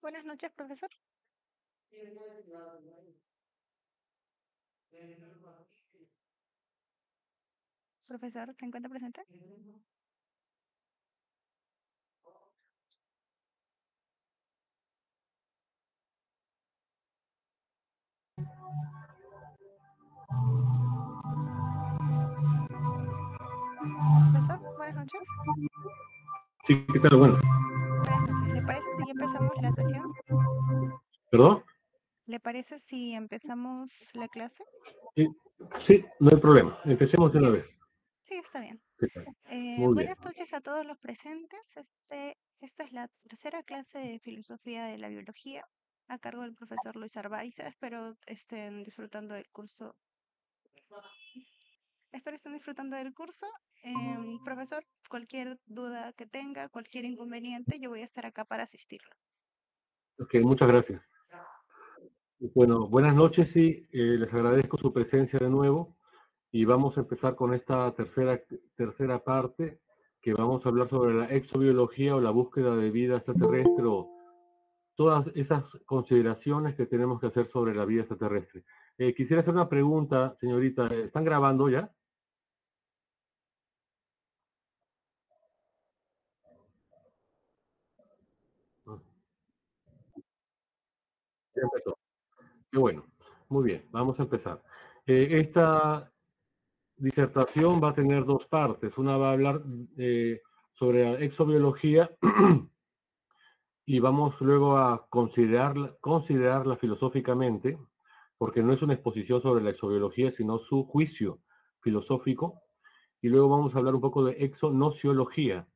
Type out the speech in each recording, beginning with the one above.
Buenas noches, profesor. Profesor, ¿se encuentra presente? Profesor, buenas noches. Sí, ¿qué tal? Bueno, Buenas noches. ¿Le parece si ya empezamos la sesión? ¿perdón? ¿Le parece si empezamos la clase? Sí, sí, no hay problema. Empecemos de una Bien, vez. sí, está bien. ¿Qué tal? Muy bien. Buenas noches a todos los presentes. Esta es la tercera clase de Filosofía de la Biología a cargo del profesor Luis Arbaiza. Espero estén disfrutando del curso. Profesor, cualquier duda que tenga, cualquier inconveniente, yo voy a estar acá para asistirlo. Ok, muchas gracias. Bueno, buenas noches y les agradezco su presencia de nuevo. Y vamos a empezar con esta tercera parte que vamos a hablar sobre la exobiología o la búsqueda de vida extraterrestre o todas esas consideraciones que tenemos que hacer sobre la vida extraterrestre. Quisiera hacer una pregunta, señorita. ¿Están grabando ya? Ah, ya empezó. Qué bueno. Muy bien, vamos a empezar. Esta disertación va a tener dos partes. Una va a hablar sobre la exobiología y vamos luego a considerarla filosóficamente, porque no es una exposición sobre la exobiología, sino su juicio filosófico. Y luego vamos a hablar un poco de exonociología,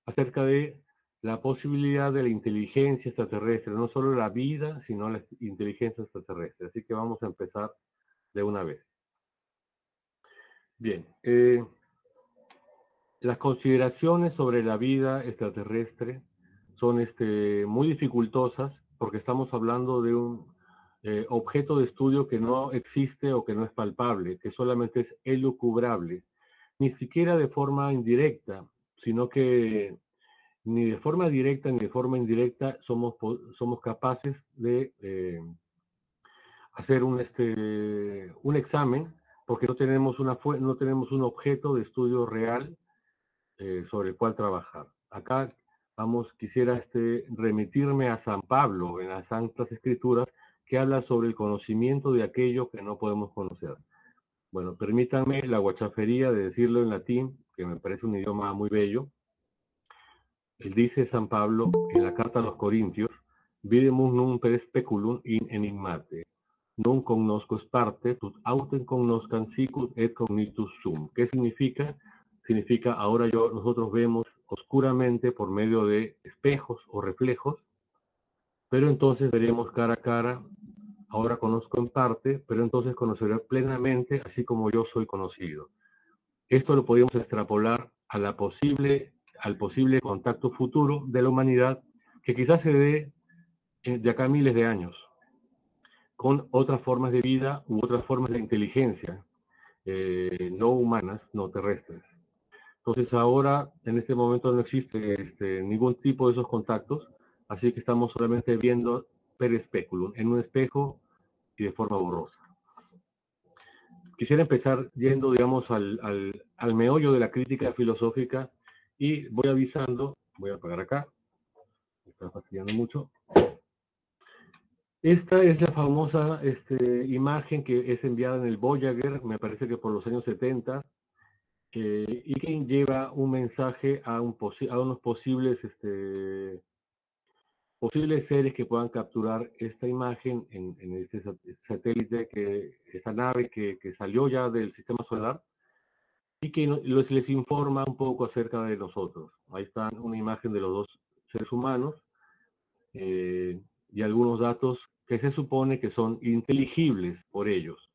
acerca de la posibilidad de la inteligencia extraterrestre, no solo la vida, sino la inteligencia extraterrestre. Así que vamos a empezar de una vez. Bien, las consideraciones sobre la vida extraterrestre son muy dificultosas porque estamos hablando de un objeto de estudio que no existe o que no es palpable, que solamente es elucubrable, ni siquiera de forma indirecta, sino que ni de forma directa ni de forma indirecta somos capaces de hacer un examen porque no tenemos un objeto de estudio real sobre el cual trabajar. Acá quisiera remitirme a San Pablo en las Santas Escrituras, que habla sobre el conocimiento de aquello que no podemos conocer. Bueno, permítanme la guachafería de decirlo en latín, que me parece un idioma muy bello. Él dice San Pablo en la carta a los Corintios, videmus num per speculum in enigmate, non cognosco parte, tut autem cognoscan sicut et cognitus sum. ¿Qué significa? Significa ahora nosotros vemos oscuramente por medio de espejos o reflejos, pero entonces veremos cara a cara. Ahora conozco en parte, pero entonces conoceré plenamente, así como yo soy conocido. Esto lo podemos extrapolar al posible contacto futuro de la humanidad, que quizás se dé de acá a miles de años, con otras formas de vida u otras formas de inteligencia, no humanas, no terrestres. Entonces ahora, en este momento, no existe ningún tipo de esos contactos, así que estamos solamente viendo per speculum, en un espejo y de forma borrosa. Quisiera empezar yendo, digamos, al meollo de la crítica filosófica y voy avisando, voy a apagar acá, me está fastidiando mucho. Esta es la famosa imagen que es enviada en el Voyager, me parece que por los años 70, y que lleva un mensaje a unos posibles seres que puedan capturar esta imagen en este satélite, esta nave que salió ya del sistema solar y que les informa un poco acerca de nosotros. Ahí está una imagen de los dos seres humanos y algunos datos que se supone que son inteligibles por ellos.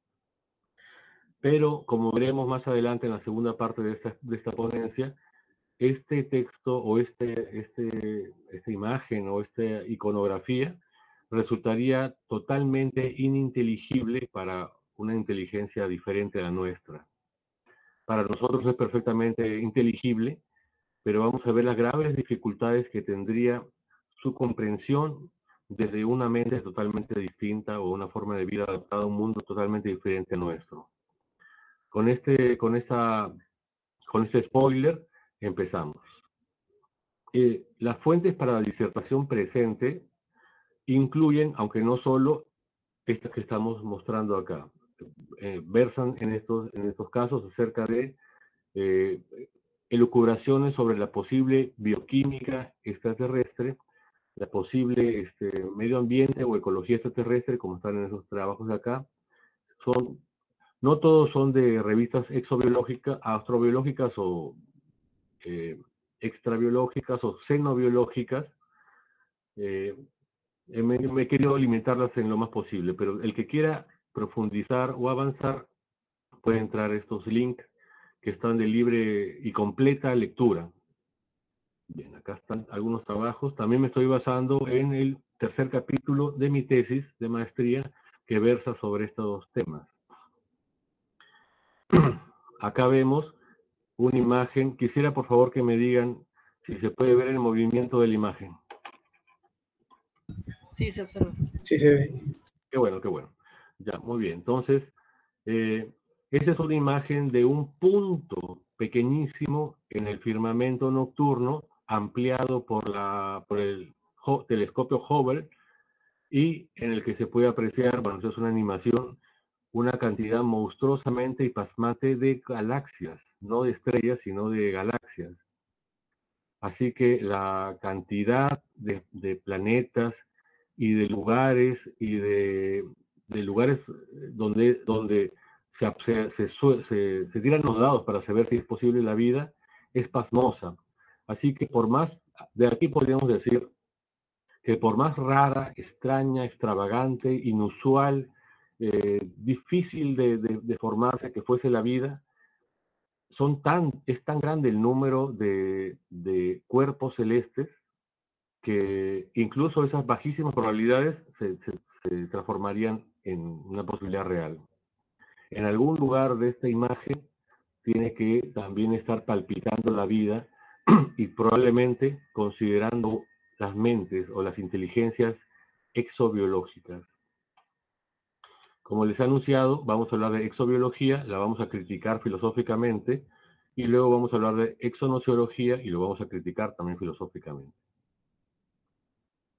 Pero como veremos más adelante en la segunda parte de esta ponencia, este texto o esta imagen o esta iconografía resultaría totalmente ininteligible para una inteligencia diferente a la nuestra. Para nosotros es perfectamente inteligible, pero vamos a ver las graves dificultades que tendría su comprensión desde una mente totalmente distinta o una forma de vida adaptada a un mundo totalmente diferente al nuestro. Con este spoiler empezamos. Las fuentes para la disertación presente incluyen, aunque no solo, estas que estamos mostrando acá. Versan en estos casos acerca de eh, elucubraciones sobre la posible bioquímica extraterrestre, la posible medio ambiente o ecología extraterrestre, como están en esos trabajos de acá. No todos son de revistas exobiológicas, astrobiológicas o eh, extrabiológicas o xenobiológicas. Eh, me he querido limitarlas en lo más posible, pero el que quiera profundizar o avanzar puede entrar a estos links que están de libre y completa lectura. Bien, acá están algunos trabajos. También me estoy basando en el tercer capítulo de mi tesis de maestría que versa sobre estos temas. Acá vemos una imagen. Quisiera por favor que me digan si se puede ver el movimiento de la imagen. Sí, se observa. Sí, se ve. Qué bueno, qué bueno. Ya, muy bien. Entonces, esta es una imagen de un punto pequeñísimo en el firmamento nocturno, ampliado por el telescopio Hubble, y en el que se puede apreciar, bueno, eso es una animación, una cantidad monstruosamente y pasmante de galaxias, no de estrellas, sino de galaxias. Así que la cantidad de planetas y de lugares de lugares donde se tiran los dados para saber si es posible la vida es pasmosa. Así que de aquí podríamos decir que por más rara, extraña, extravagante, inusual, difícil de formarse que fuese la vida, es tan grande el número de cuerpos celestes que incluso esas bajísimas probabilidades se transformarían en una posibilidad real. En algún lugar de esta imagen tiene que también estar palpitando la vida y probablemente considerando las mentes o las inteligencias exobiológicas. Como les he anunciado, vamos a hablar de exobiología, la vamos a criticar filosóficamente, y luego vamos a hablar de exonociología y lo vamos a criticar también filosóficamente.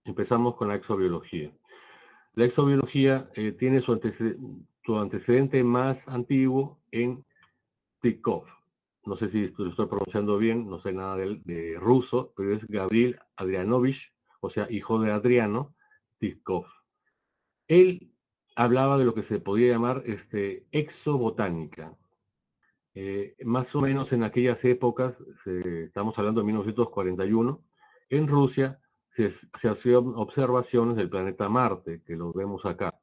Empezamos con la exobiología. La exobiología tiene su antecedente más antiguo en Tikhov. No sé si lo estoy pronunciando bien, no sé nada de ruso, pero es Gabriel Adrianovich, o sea, hijo de Adriano Tikhov. Él hablaba de lo que se podía llamar exobotánica. Más o menos en aquellas épocas, estamos hablando de 1941, en Rusia se hacían observaciones del planeta Marte, que lo vemos acá.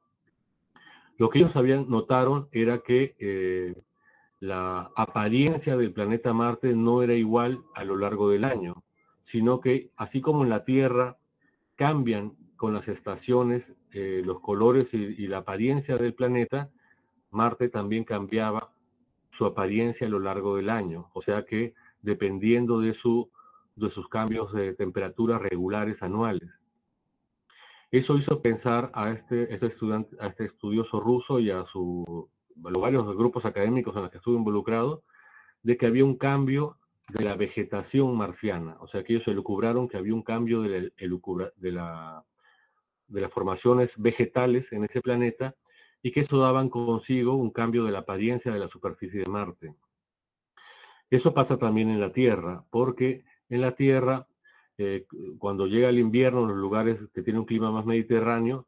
Lo que ellos notaron era que la apariencia del planeta Marte no era igual a lo largo del año, sino que así como en la Tierra cambian con las estaciones los colores y la apariencia del planeta, Marte también cambiaba su apariencia a lo largo del año, o sea que dependiendo de sus cambios de temperatura regulares anuales. Eso hizo pensar a este estudioso ruso y a los varios grupos académicos en los que estuvo involucrado, de que había un cambio de la vegetación marciana, o sea que ellos elucubraron que había un cambio de las formaciones vegetales en ese planeta y que eso daban consigo un cambio de la apariencia de la superficie de Marte. Eso pasa también en la Tierra, porque en la Tierra, cuando llega el invierno en los lugares que tienen un clima más mediterráneo,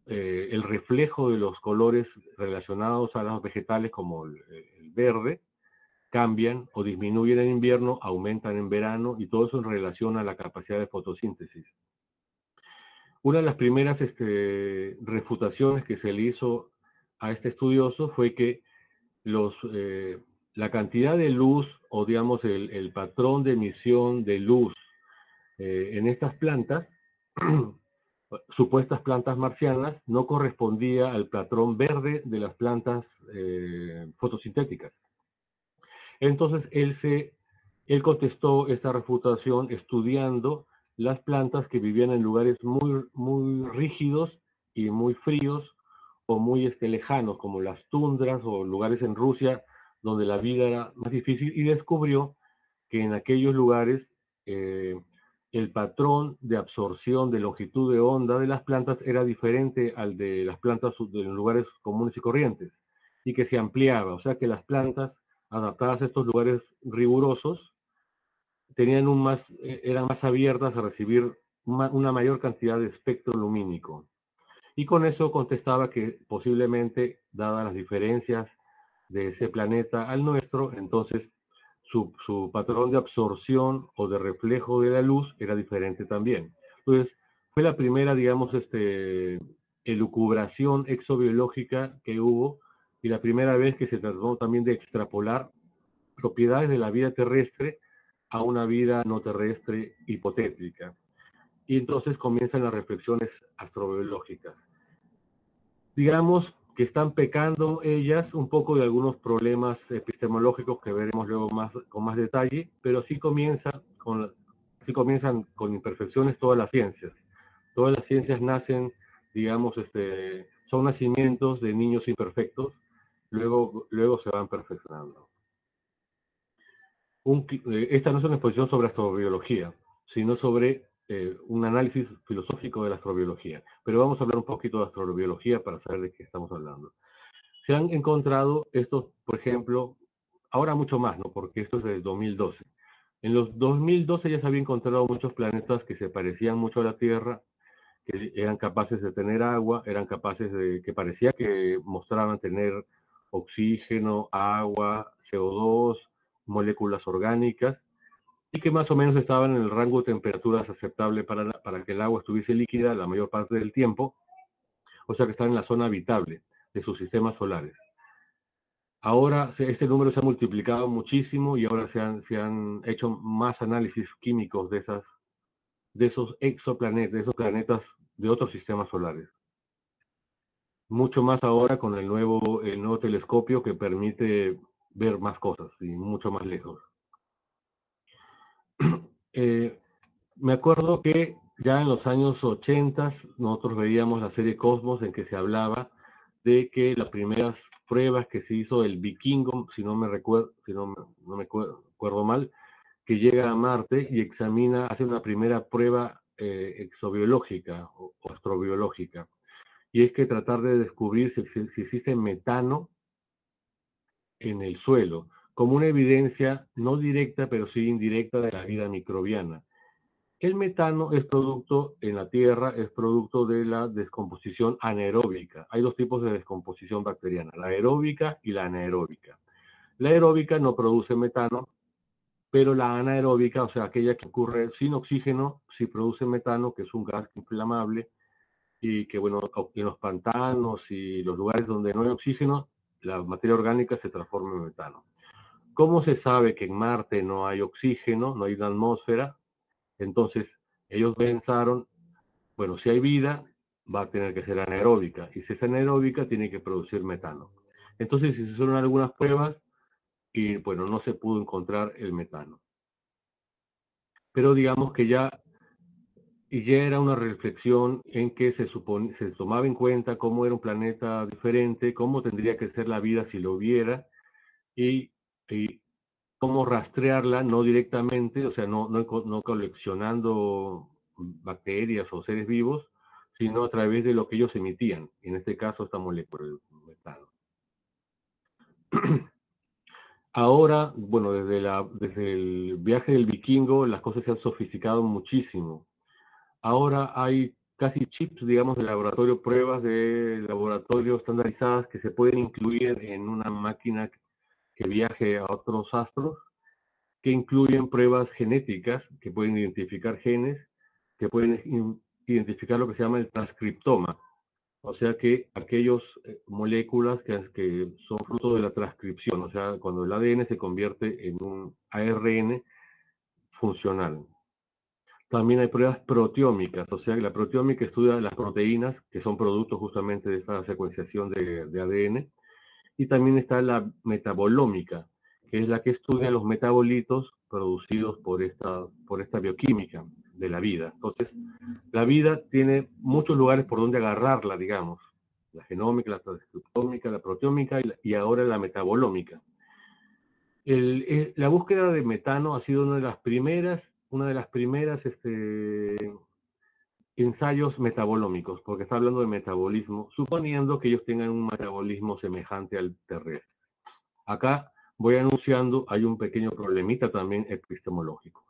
el reflejo de los colores relacionados a los vegetales como el verde cambian o disminuyen en invierno, aumentan en verano y todo eso en relación a la capacidad de fotosíntesis. Una de las primeras refutaciones que se le hizo a este estudioso fue que la cantidad de luz o digamos el patrón de emisión de luz en estas plantas, supuestas plantas marcianas, no correspondía al patrón verde de las plantas fotosintéticas. Entonces él contestó esta refutación estudiando las plantas que vivían en lugares muy rígidos y muy fríos o muy lejanos, como las tundras o lugares en Rusia donde la vida era más difícil, y descubrió que en aquellos lugares eh, el patrón de absorción de longitud de onda de las plantas era diferente al de las plantas de lugares comunes y corrientes, y que se ampliaba, o sea que las plantas adaptadas a estos lugares rigurosos tenían eran más abiertas a recibir una mayor cantidad de espectro lumínico. Y con eso contestaba que posiblemente, dadas las diferencias de ese planeta al nuestro, entonces su patrón de absorción o de reflejo de la luz era diferente también. Entonces, fue la primera, digamos, elucubración exobiológica que hubo y la primera vez que se trató también de extrapolar propiedades de la vida terrestre a una vida no terrestre hipotética. Y entonces comienzan las reflexiones astrobiológicas. Digamos que están pecando ellas un poco de algunos problemas epistemológicos que veremos luego con más detalle, pero sí comienzan con imperfecciones todas las ciencias. Todas las ciencias nacen, digamos, son nacimientos de niños imperfectos, luego se van perfeccionando. Esta no es una exposición sobre astrobiología, sino sobre un análisis filosófico de la astrobiología. Pero vamos a hablar un poquito de astrobiología para saber de qué estamos hablando. Se han encontrado estos, por ejemplo, ahora mucho más, ¿no? Porque esto es del 2012. En los 2012 ya se habían encontrado muchos planetas que se parecían mucho a la Tierra, que eran capaces de tener agua, eran capaces que parecía que mostraban tener oxígeno, agua, CO2, moléculas orgánicas, y que más o menos estaban en el rango de temperaturas aceptable para que el agua estuviese líquida la mayor parte del tiempo, o sea que están en la zona habitable de sus sistemas solares. Ahora este número se ha multiplicado muchísimo y ahora se han hecho más análisis químicos de esos exoplanetas, de esos planetas de otros sistemas solares. Mucho más ahora con el nuevo telescopio que permite ver más cosas y mucho más lejos. Me acuerdo que ya en los años 80 nosotros veíamos la serie Cosmos en que se hablaba de que las primeras pruebas que se hizo el Vikingo, si no me recuerdo, si no, no me acuerdo mal, que llega a Marte y hace una primera prueba exobiológica o astrobiológica. Y es que tratar de descubrir si existe metano en el suelo, como una evidencia no directa, pero sí indirecta de la vida microbiana. El metano es producto en la Tierra, es producto de la descomposición anaeróbica. Hay dos tipos de descomposición bacteriana, la aeróbica y la anaeróbica. La aeróbica no produce metano, pero la anaeróbica, o sea, aquella que ocurre sin oxígeno, sí produce metano, que es un gas inflamable y que, bueno, en los pantanos y los lugares donde no hay oxígeno, la materia orgánica se transforma en metano. ¿Cómo se sabe que en Marte no hay oxígeno, no hay una atmósfera? Entonces, ellos pensaron, bueno, si hay vida, va a tener que ser anaeróbica, y si es anaeróbica, tiene que producir metano. Entonces, se hicieron algunas pruebas y, bueno, no se pudo encontrar el metano. Pero digamos que ya era una reflexión en que se tomaba en cuenta cómo era un planeta diferente, cómo tendría que ser la vida si lo hubiera, y, y cómo rastrearla, no directamente, o sea, no coleccionando bacterias o seres vivos, sino a través de lo que ellos emitían, en este caso esta molécula de metano. Ahora, bueno, desde el viaje del Vikingo, las cosas se han sofisticado muchísimo. Ahora hay casi chips, digamos, de laboratorio, pruebas de laboratorio estandarizadas que se pueden incluir en una máquina que viaje a otros astros, que incluyen pruebas genéticas que pueden identificar genes, que pueden identificar lo que se llama el transcriptoma, o sea que aquellas moléculas que son fruto de la transcripción, o sea, cuando el ADN se convierte en un ARN funcional. También hay pruebas proteómicas, o sea, que la proteómica estudia las proteínas que son productos justamente de esta secuenciación de ADN. Y también está la metabolómica, que es la que estudia los metabolitos producidos por esta bioquímica. de la vida. Entonces, la vida tiene muchos lugares por donde agarrarla, digamos. La genómica, la transcriptómica, la proteómica y ahora la metabolómica. La búsqueda de metano ha sido una de las primeras ensayos metabolómicos, porque está hablando de metabolismo, suponiendo que ellos tengan un metabolismo semejante al terrestre. Acá voy anunciando, hay un pequeño problemita también epistemológico.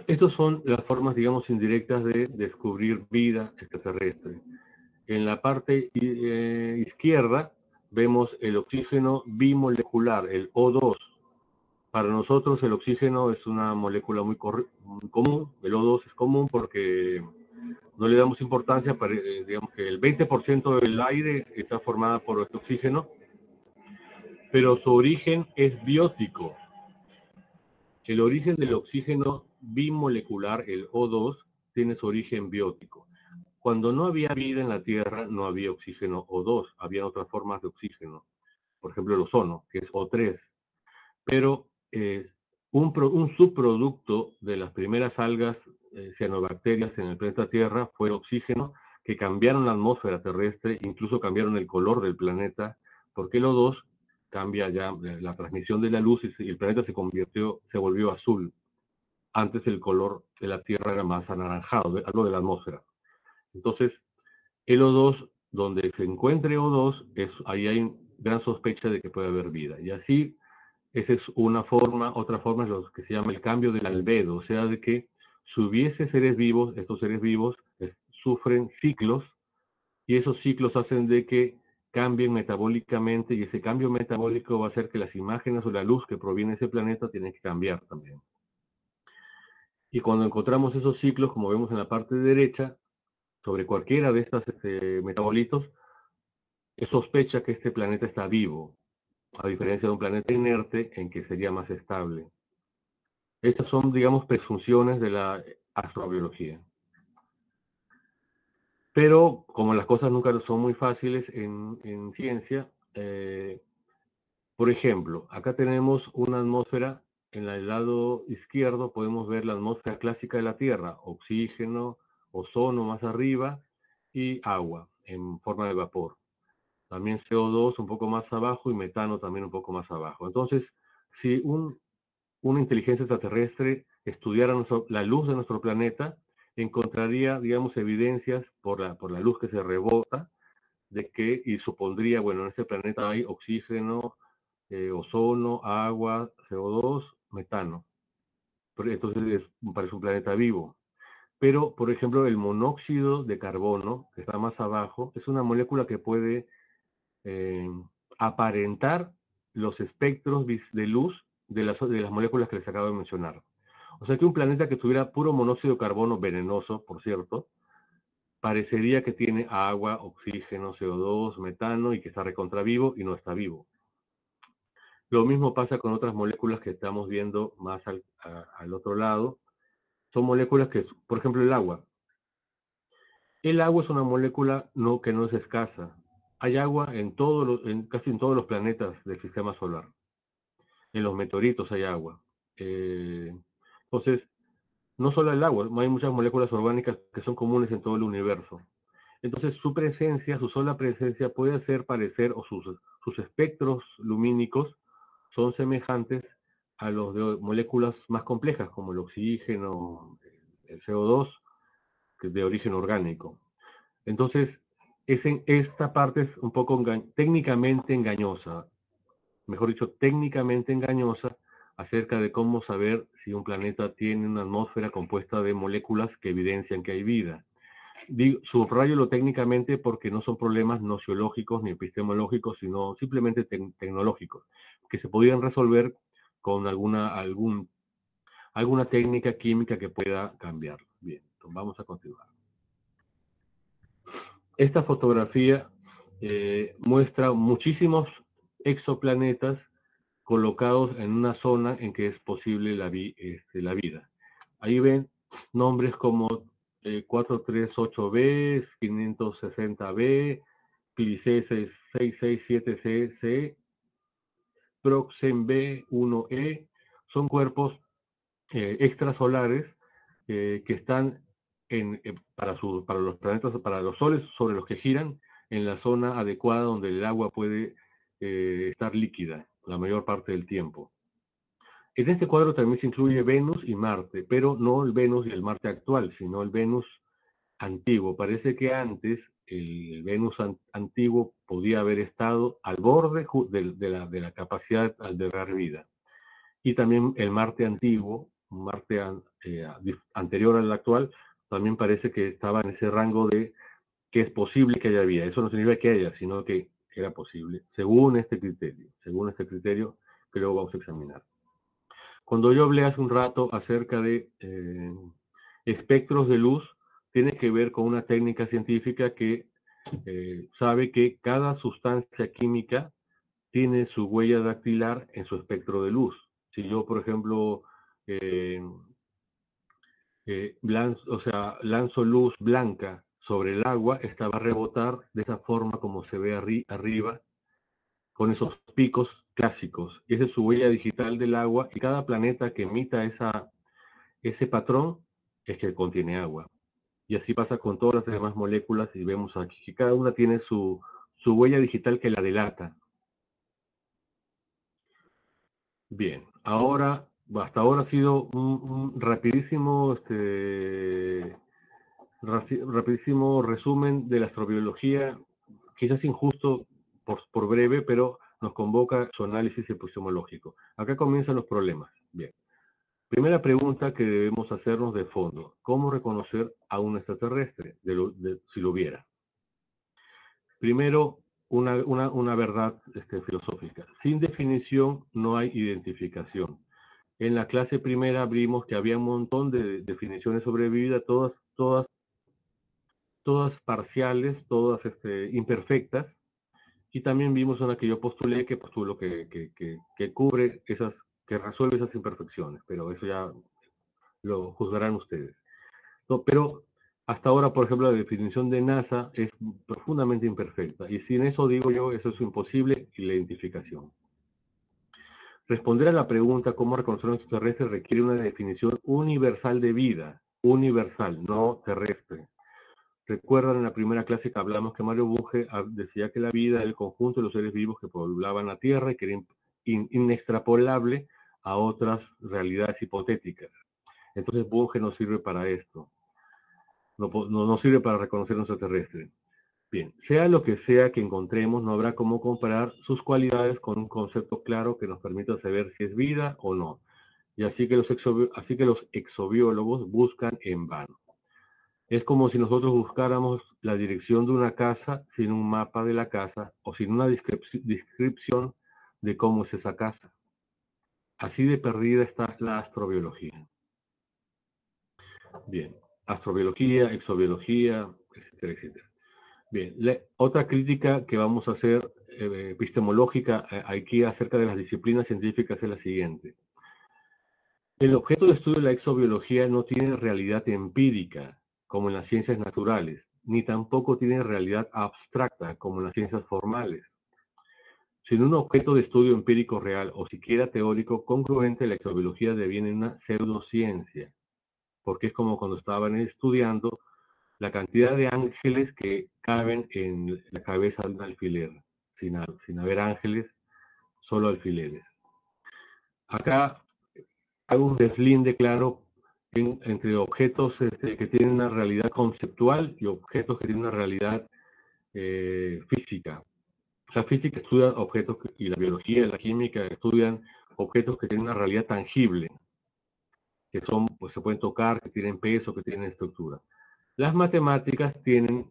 Estas son las formas, digamos, indirectas de descubrir vida extraterrestre. En la parte izquierda vemos el oxígeno bimolecular, el O2. Para nosotros el oxígeno es una molécula muy común, el O2 es común porque no le damos importancia, digamos que el 20% del aire está formada por este oxígeno, pero su origen es biótico. El origen del oxígeno bimolecular, el O2, tiene su origen biótico. Cuando no había vida en la Tierra, no había oxígeno O2, había otras formas de oxígeno, por ejemplo el ozono, que es O3. Pero un subproducto de las primeras algas cianobacterias en el planeta Tierra fue el oxígeno, que cambiaron la atmósfera terrestre, incluso cambiaron el color del planeta, porque el O2 cambia ya la transmisión de la luz y el planeta se volvió azul. Antes el color de la Tierra era más anaranjado, algo de la atmósfera. Entonces, el O2, donde se encuentre O2, ahí hay gran sospecha de que puede haber vida. Y así, esa es una forma. Otra forma es lo que se llama el cambio del albedo, o sea, de que si hubiese seres vivos, estos seres vivos sufren ciclos, y esos ciclos hacen de que cambien metabólicamente, y ese cambio metabólico va a hacer que las imágenes o la luz que proviene de ese planeta tienen que cambiar también. Y cuando encontramos esos ciclos, como vemos en la parte derecha, sobre cualquiera de estos metabolitos, es sospecha que este planeta está vivo, a diferencia de un planeta inerte en que sería más estable. Estas son, digamos, presunciones de la astrobiología. Pero como las cosas nunca son muy fáciles en ciencia, por ejemplo, acá tenemos una atmósfera. En el lado izquierdo podemos ver la atmósfera clásica de la Tierra: oxígeno, ozono más arriba y agua en forma de vapor. También CO2 un poco más abajo y metano también un poco más abajo. Entonces, si una inteligencia extraterrestre estudiara la luz de nuestro planeta, encontraría, digamos, evidencias por la luz que se rebota, y supondría, bueno, en este planeta hay oxígeno, ozono, agua, CO2, metano. Entonces parece un planeta vivo. Pero, por ejemplo, el monóxido de carbono, que está más abajo, es una molécula que puede eh, aparentar los espectros de luz de las moléculas que les acabo de mencionar. O sea que un planeta que tuviera puro monóxido de carbono, venenoso, por cierto, parecería que tiene agua, oxígeno, CO2, metano, y que está recontra vivo, y no está vivo. Lo mismo pasa con otras moléculas que estamos viendo más al otro lado. Son moléculas que, por ejemplo, el agua. El agua es una molécula que no es escasa. Hay agua casi en todos los planetas del sistema solar. En los meteoritos hay agua. Entonces, no solo el agua, hay muchas moléculas orgánicas que son comunes en todo el universo. Entonces, su sola presencia puede hacer parecer, o sus espectros lumínicos son semejantes a los de moléculas más complejas, como el oxígeno, el CO2, que es de origen orgánico. Entonces, esta parte es un poco técnicamente engañosa, mejor dicho, técnicamente engañosa, acerca de cómo saber si un planeta tiene una atmósfera compuesta de moléculas que evidencian que hay vida. Subrayo lo técnicamente porque no son problemas nociológicos ni epistemológicos, sino simplemente tecnológicos, que se podrían resolver con alguna técnica química que pueda cambiar. Bien, entonces vamos a continuar. Esta fotografía muestra muchísimos exoplanetas colocados en una zona en que es posible la vida. Ahí ven nombres como 438b, 560b, Plices 667cc, Proxen B1e. Son cuerpos extrasolares que están para los planetas, para los soles sobre los que giran, en la zona adecuada donde el agua puede estar líquida la mayor parte del tiempo. En este cuadro también se incluye Venus y Marte, pero no el Venus y el Marte actual, sino el Venus antiguo. Parece que antes el Venus antiguo podía haber estado al borde de la capacidad de albergar vida. Y también el Marte antiguo, un Marte anterior al actual, también parece que estaba en ese rango de que es posible que haya vida. Eso no significa que haya, sino que era posible, según este criterio que luego vamos a examinar. Cuando yo hablé hace un rato acerca de espectros de luz, tiene que ver con una técnica científica que sabe que cada sustancia química tiene su huella dactilar en su espectro de luz. Si yo, por ejemplo, eh, lanzo luz blanca sobre el agua, esta va a rebotar de esa forma como se ve arriba, con esos picos clásicos. Esa es su huella digital del agua y cada planeta que emita ese patrón es que contiene agua. Y así pasa con todas las demás moléculas y vemos aquí que cada una tiene su huella digital que la delata. Bien, ahora, hasta ahora ha sido un rapidísimo, rapidísimo resumen de la astrobiología, quizás injusto por breve, pero nos convoca su análisis epistemológico. Acá comienzan los problemas. Bien. Primera pregunta que debemos hacernos de fondo. ¿Cómo reconocer a un extraterrestre, si lo hubiera? Primero, una verdad filosófica. Sin definición no hay identificación. En la clase primera vimos que había un montón de definiciones sobre vida, todas parciales, todas imperfectas, y también vimos una que yo postulé, que cubre que resuelve esas imperfecciones, pero eso ya lo juzgarán ustedes. No, pero hasta ahora, por ejemplo, la definición de NASA es profundamente imperfecta, y sin eso digo yo, eso es imposible, y la identificación. Responder a la pregunta cómo reconocer un extraterrestre requiere una definición universal de vida, universal, no terrestre. Recuerdan en la primera clase que hablamos que Mario Bunge decía que la vida era el conjunto de los seres vivos que poblaban la Tierra y que era inextrapolable a otras realidades hipotéticas. Entonces Bunge no sirve para esto, no sirve para reconocer un extraterrestre. Bien, sea lo que sea que encontremos, no habrá cómo comparar sus cualidades con un concepto claro que nos permita saber si es vida o no. Y así que los exobiólogos buscan en vano. Es como si nosotros buscáramos la dirección de una casa sin un mapa de la casa o sin una descripción de cómo es esa casa. Así de perdida está la astrobiología. Bien, astrobiología, exobiología, etcétera, etcétera. Bien, otra crítica que vamos a hacer epistemológica aquí acerca de las disciplinas científicas es la siguiente. El objeto de estudio de la exobiología no tiene realidad empírica, como en las ciencias naturales, ni tampoco tiene realidad abstracta, como en las ciencias formales. Sin un objeto de estudio empírico real o siquiera teórico congruente, la exobiología deviene una pseudociencia, porque es como cuando estaban estudiando la cantidad de ángeles que caben en la cabeza de un alfiler, sin haber ángeles, solo alfileres. Acá hay un deslinde claro entre objetos que tienen una realidad conceptual y objetos que tienen una realidad física. La física estudia objetos y la biología y la química estudian objetos que tienen una realidad tangible, que son, pues se pueden tocar, que tienen peso, que tienen estructura. Las matemáticas tienen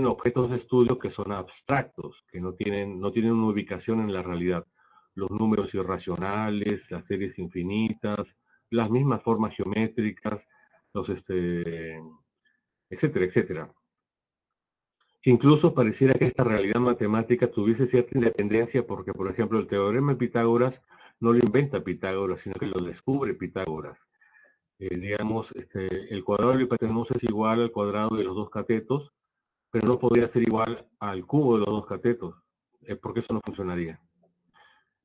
objetos de estudio que son abstractos, que no tienen una ubicación en la realidad. Los números irracionales, las series infinitas, las mismas formas geométricas, etcétera, etcétera. Incluso pareciera que esta realidad matemática tuviese cierta independencia porque, por ejemplo, el teorema de Pitágoras no lo inventa Pitágoras, sino que lo descubre Pitágoras. Digamos, el cuadrado de la hipotenusa es igual al cuadrado de los dos catetos, pero no podría ser igual al cubo de los dos catetos, porque eso no funcionaría.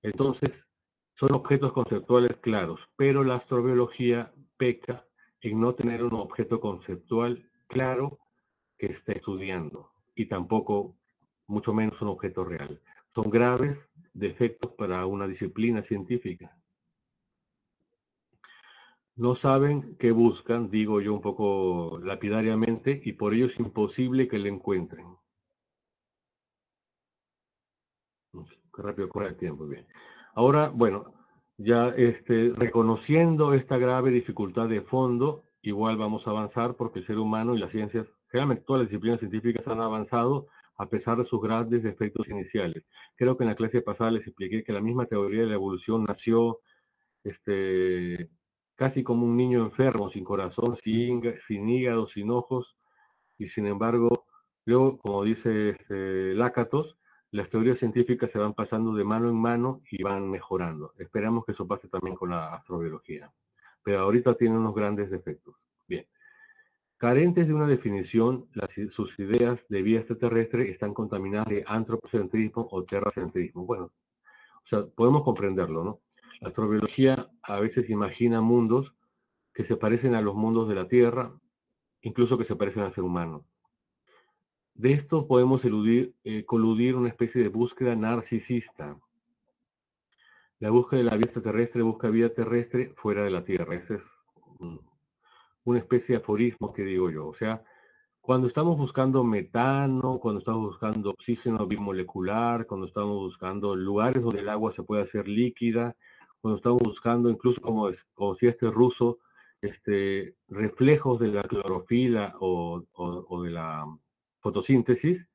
Entonces, Son objetos conceptuales claros, pero la astrobiología peca en no tener un objeto conceptual claro que está estudiando y tampoco, mucho menos un objeto real. Son graves defectos para una disciplina científica. No saben qué buscan, digo yo un poco lapidariamente, y por ello es imposible que le encuentren. Qué rápido corre el tiempo, bien. Ahora, bueno, ya reconociendo esta grave dificultad de fondo, igual vamos a avanzar porque el ser humano y las ciencias, generalmente todas las disciplinas científicas han avanzado a pesar de sus grandes defectos iniciales. Creo que en la clase pasada les expliqué que la misma teoría de la evolución nació casi como un niño enfermo, sin corazón, sin hígado, sin ojos, y sin embargo, luego, como dice Lácatos, las teorías científicas se van pasando de mano en mano y van mejorando. Esperamos que eso pase también con la astrobiología. Pero ahorita tiene unos grandes defectos. Bien. Carentes de una definición, sus ideas de vida extraterrestre están contaminadas de antropocentrismo o terracentrismo. Bueno, o sea, podemos comprenderlo, ¿no? La astrobiología a veces imagina mundos que se parecen a los mundos de la Tierra, incluso que se parecen al ser humano. De esto podemos coludir una especie de búsqueda narcisista. La búsqueda de la vida extraterrestre busca vida terrestre fuera de la Tierra. Ese es una especie de aforismo que digo yo. O sea, cuando estamos buscando metano, cuando estamos buscando oxígeno bimolecular, cuando estamos buscando lugares donde el agua se puede hacer líquida, cuando estamos buscando, incluso como si este ruso, reflejos de la clorofila o de la fotosíntesis,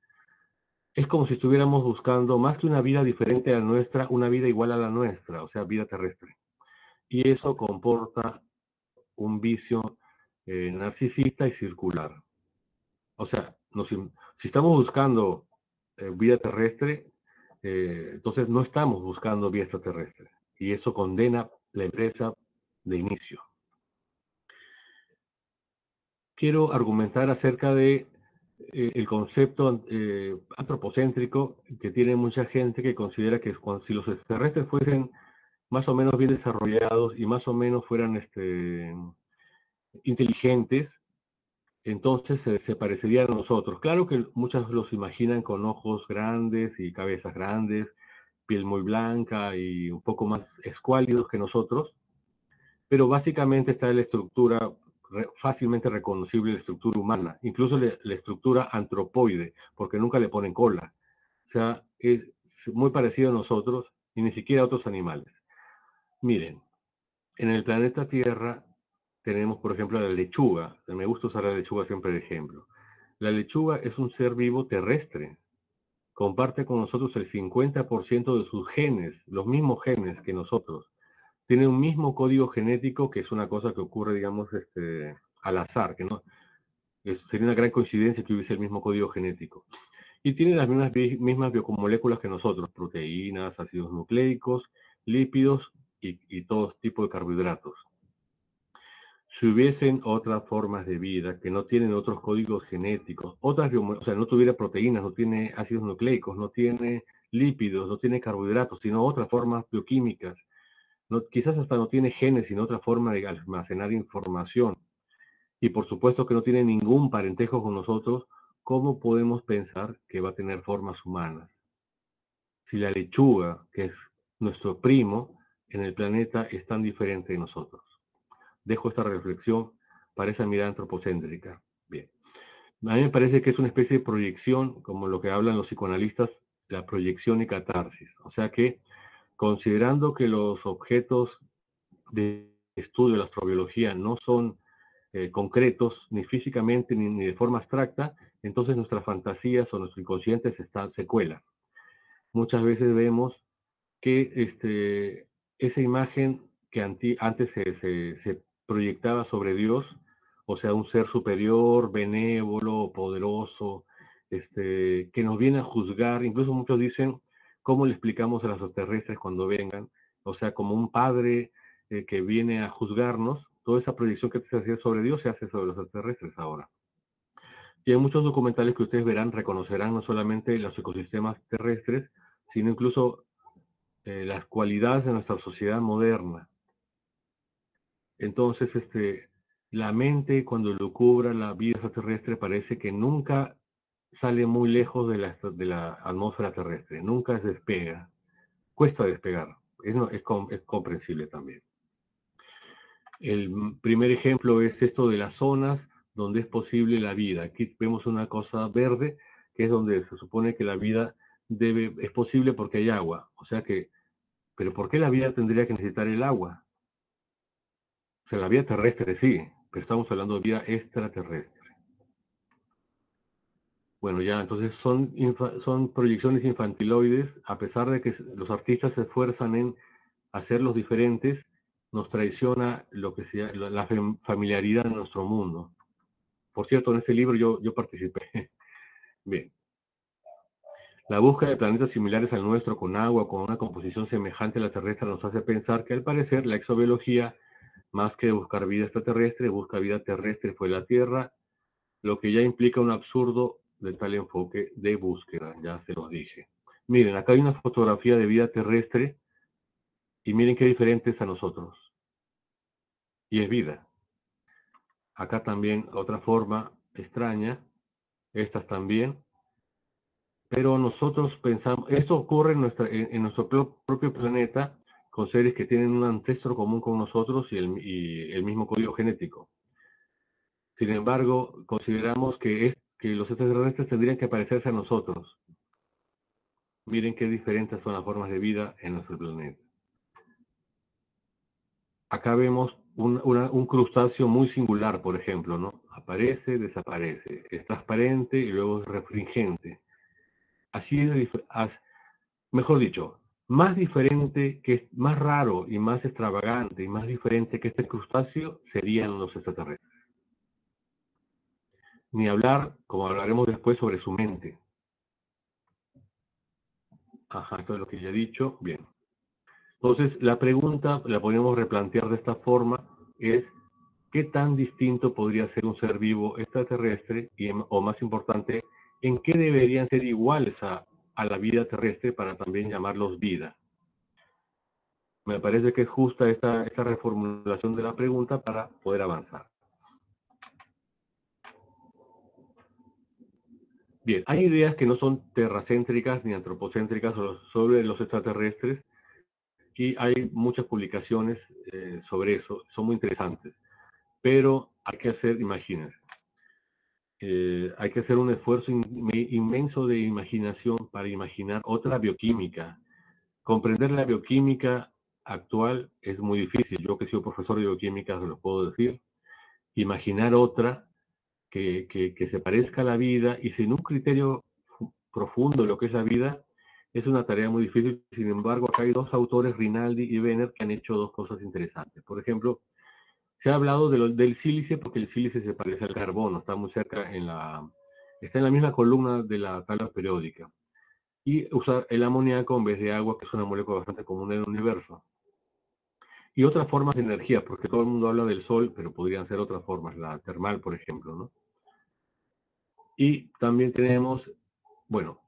es como si estuviéramos buscando más que una vida diferente a la nuestra, una vida igual a la nuestra, o sea, vida terrestre. Y eso comporta un vicio narcisista y circular. O sea, si estamos buscando vida terrestre, entonces no estamos buscando vida extraterrestre. Y eso condena la empresa de inicio. Quiero argumentar acerca de el concepto antropocéntrico que tiene mucha gente que considera que si los extraterrestres fuesen más o menos bien desarrollados y más o menos fueran inteligentes, entonces se parecerían a nosotros. Claro que muchos los imaginan con ojos grandes y cabezas grandes, piel muy blanca y un poco más escuálidos que nosotros, pero básicamente está la estructura fácilmente reconocible, la estructura humana, incluso la estructura antropoide, porque nunca le ponen cola. O sea, es muy parecido a nosotros y ni siquiera a otros animales. Miren, en el planeta Tierra tenemos, por ejemplo, la lechuga. Me gusta usar la lechuga siempre de ejemplo. La lechuga es un ser vivo terrestre. Comparte con nosotros el 50% de sus genes, los mismos genes que nosotros. Tiene un mismo código genético, que es una cosa que ocurre, digamos, al azar, que no sería una gran coincidencia que hubiese el mismo código genético. Y tiene las mismas biomoléculas que nosotros, proteínas, ácidos nucleicos, lípidos y todo tipo de carbohidratos. Si hubiesen otras formas de vida que no tienen otros códigos genéticos, o sea, no tuviera proteínas, no tiene ácidos nucleicos, no tiene lípidos, no tiene carbohidratos, sino otras formas bioquímicas, quizás hasta no tiene genes, sino otra forma de almacenar información. Y por supuesto que no tiene ningún parentejo con nosotros, ¿cómo podemos pensar que va a tener formas humanas? Si la lechuga, que es nuestro primo en el planeta, es tan diferente de nosotros. Dejo esta reflexión para esa mirada antropocéntrica. Bien. A mí me parece que es una especie de proyección, como lo que hablan los psicoanalistas, la proyección y catarsis. O sea que, considerando que los objetos de estudio de la astrobiología no son concretos, ni físicamente ni de forma abstracta, entonces nuestras fantasías o nuestro inconsciente se cuela. Muchas veces vemos que esa imagen que antes se proyectaba sobre Dios, o sea, un ser superior, benévolo, poderoso, que nos viene a juzgar, incluso muchos dicen, ¿cómo le explicamos a los extraterrestres cuando vengan? O sea, como un padre que viene a juzgarnos, toda esa proyección que se hacía sobre Dios se hace sobre los extraterrestres ahora. Y hay muchos documentales que ustedes verán, reconocerán no solamente los ecosistemas terrestres, sino incluso las cualidades de nuestra sociedad moderna. Entonces, la mente cuando lucubra la vida extraterrestre parece que nunca sale muy lejos de la atmósfera terrestre, nunca se despega, cuesta despegar, es comprensible también. El primer ejemplo es esto de las zonas donde es posible la vida. Aquí vemos una cosa verde, que es donde se supone que la vida es posible porque hay agua. O sea que, pero ¿por qué la vida tendría que necesitar el agua? O sea, la vida terrestre sí, pero estamos hablando de vida extraterrestre. Bueno, ya, entonces son proyecciones infantiloides, a pesar de que los artistas se esfuerzan en hacerlos diferentes, nos traiciona lo que sea la familiaridad de nuestro mundo. Por cierto, en este libro yo participé. Bien. La búsqueda de planetas similares al nuestro con agua, con una composición semejante a la terrestre, nos hace pensar que al parecer la exobiología, más que buscar vida extraterrestre, busca vida terrestre fuera de la Tierra, lo que ya implica un absurdo de tal enfoque de búsqueda, ya se los dije. Miren, acá hay una fotografía de vida terrestre y miren qué diferente es a nosotros. Y es vida. Acá también otra forma extraña, estas también, pero nosotros pensamos, esto ocurre en nuestro propio planeta con seres que tienen un ancestro común con nosotros y el mismo código genético. Sin embargo, consideramos que los extraterrestres tendrían que parecerse a nosotros. Miren qué diferentes son las formas de vida en nuestro planeta. Acá vemos un crustáceo muy singular, por ejemplo, ¿no? Aparece, desaparece, es transparente y luego es refringente. Así es, mejor dicho, más diferente, más raro y más extravagante y más diferente que este crustáceo serían los extraterrestres. Ni hablar, como hablaremos después, sobre su mente. Ajá, esto es lo que ya he dicho. Bien. Entonces, la pregunta la podemos replantear de esta forma, es ¿qué tan distinto podría ser un ser vivo extraterrestre? O más importante, ¿en qué deberían ser iguales a la vida terrestre para también llamarlos vida? Me parece que es justa esta reformulación de la pregunta para poder avanzar. Bien, hay ideas que no son terracéntricas ni antropocéntricas sobre los extraterrestres y hay muchas publicaciones sobre eso, son muy interesantes, pero hay que hacer, imagínense, hay que hacer un esfuerzo inmenso de imaginación para imaginar otra bioquímica. Comprender la bioquímica actual es muy difícil. Yo que soy profesor de bioquímica se lo puedo decir. Imaginar otra que se parezca a la vida y sin un criterio profundo de lo que es la vida es una tarea muy difícil. Sin embargo, acá hay dos autores, Rinaldi y Benner, que han hecho dos cosas interesantes. Por ejemplo, se ha hablado del sílice porque el sílice se parece al carbono, está muy cerca está en la misma columna de la tabla periódica. Y usar el amoníaco en vez de agua, que es una molécula bastante común en el universo. Y otras formas de energía, porque todo el mundo habla del sol, pero podrían ser otras formas, la termal, por ejemplo, ¿no? Y también tenemos, bueno,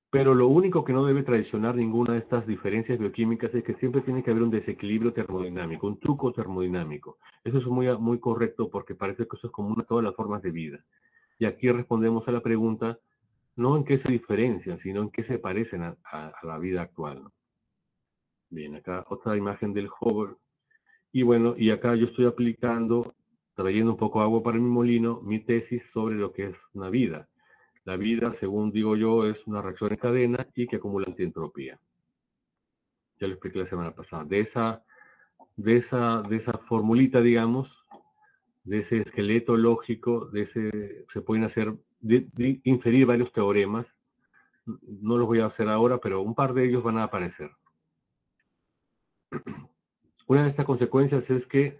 pero lo único que no debe traicionar ninguna de estas diferencias bioquímicas es que siempre tiene que haber un desequilibrio termodinámico, un truco termodinámico. Eso es muy correcto porque parece que eso es común a todas las formas de vida. Y aquí respondemos a la pregunta, no en qué se diferencian, sino en qué se parecen a la vida actual, ¿no? Bien, acá otra imagen del hover. Y bueno, y acá yo estoy aplicando, trayendo un poco de agua para mi molino, mi tesis sobre lo que es una vida. La vida, según digo yo, es una reacción en cadena y que acumula antientropía. Ya lo expliqué la semana pasada. De esa formulita, digamos, de ese esqueleto lógico, se pueden inferir varios teoremas. No los voy a hacer ahora, pero un par de ellos van a aparecer. Una de estas consecuencias es que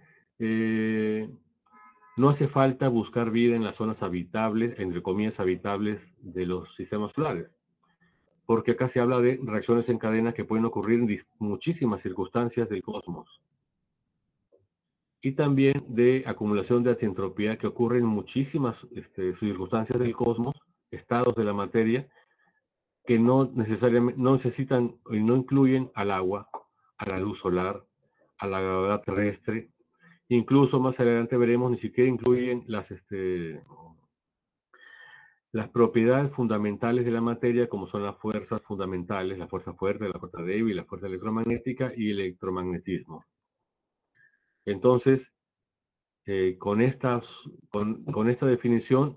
no hace falta buscar vida en las zonas habitables, entre comillas habitables, de los sistemas solares, porque acá se habla de reacciones en cadena que pueden ocurrir en muchísimas circunstancias del cosmos. Y también de acumulación de antientropía que ocurre en muchísimas circunstancias del cosmos, estados de la materia, que no necesariamente, no necesitan y no incluyen al agua, a la luz solar, a la gravedad terrestre. Incluso más adelante veremos, ni siquiera incluyen las propiedades fundamentales de la materia, como son las fuerzas fundamentales, la fuerza fuerte, la fuerza débil, la fuerza electromagnética y el electromagnetismo. Entonces, con esta definición,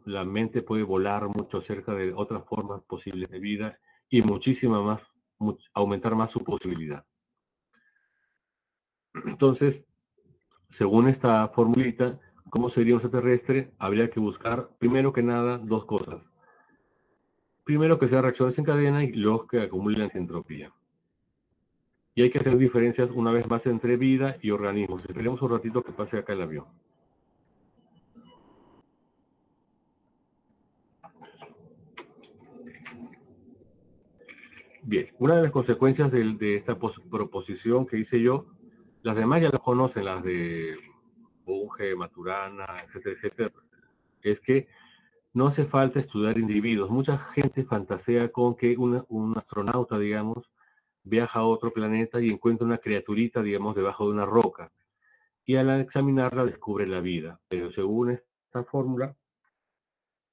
la mente puede volar mucho acerca de otras formas posibles de vida y muchísima más, aumentar más su posibilidad. Entonces, según esta formulita, ¿cómo sería un extraterrestre? Habría que buscar, primero que nada, dos cosas. Primero, que sea reacciones en cadena y luego que acumulen entropía. Y hay que hacer diferencias una vez más entre vida y organismos. Esperemos un ratito que pase acá el avión. Bien, una de las consecuencias de esta proposición que hice yo, las demás ya las conocen, las de Bunge, Maturana, etcétera, etcétera, es que no hace falta estudiar individuos. Mucha gente fantasea con que un astronauta, digamos, viaja a otro planeta y encuentra una criaturita, digamos, debajo de una roca. Y al examinarla descubre la vida. Pero según esta fórmula,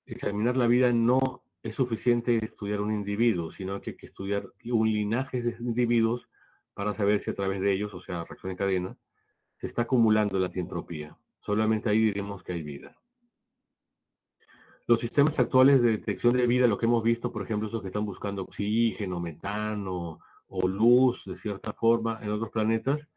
examinar la vida no es suficiente estudiar un individuo, sino que hay que estudiar un linaje de individuos para saber si a través de ellos, o sea, reacción en cadena, se está acumulando la entropía. Solamente ahí diremos que hay vida. Los sistemas actuales de detección de vida, lo que hemos visto, por ejemplo, esos que están buscando oxígeno, metano o luz de cierta forma en otros planetas,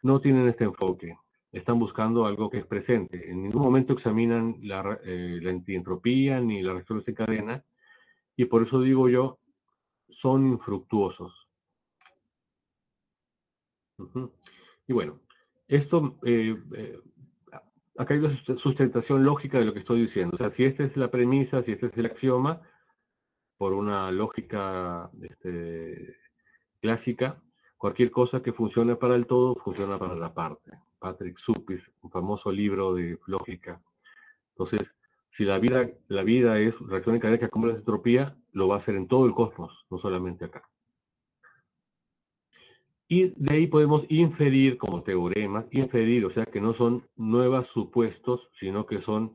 no tienen este enfoque. Están buscando algo que es presente. En ningún momento examinan la antientropía ni la reacción en cadena, y por eso digo yo, son infructuosos. Y bueno, esto, acá hay una sustentación lógica de lo que estoy diciendo. O sea, si esta es la premisa, si este es el axioma, por una lógica clásica, cualquier cosa que funcione para el todo, funciona para la parte. Patrick Suppis, un famoso libro de lógica. Entonces, si la vida es reacción en cadena que acumula entropía, lo va a hacer en todo el cosmos, no solamente acá. Y de ahí podemos inferir como teoremas, inferir, o sea que no son nuevos supuestos, sino que son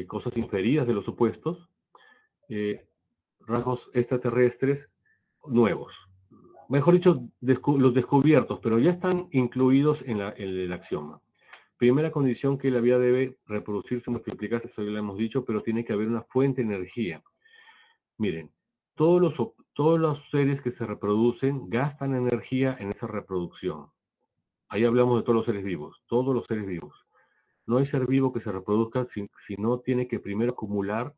cosas inferidas de los supuestos, eh, rasgos extraterrestres nuevos. Mejor dicho, los descubiertos, pero ya están incluidos en el axioma. Primera condición, que la vida debe reproducirse, multiplicarse, eso ya lo hemos dicho, pero tiene que haber una fuente de energía. Miren, todos los seres que se reproducen gastan energía en esa reproducción. Ahí hablamos de todos los seres vivos, todos los seres vivos. No hay ser vivo que se reproduzca si no tiene que primero acumular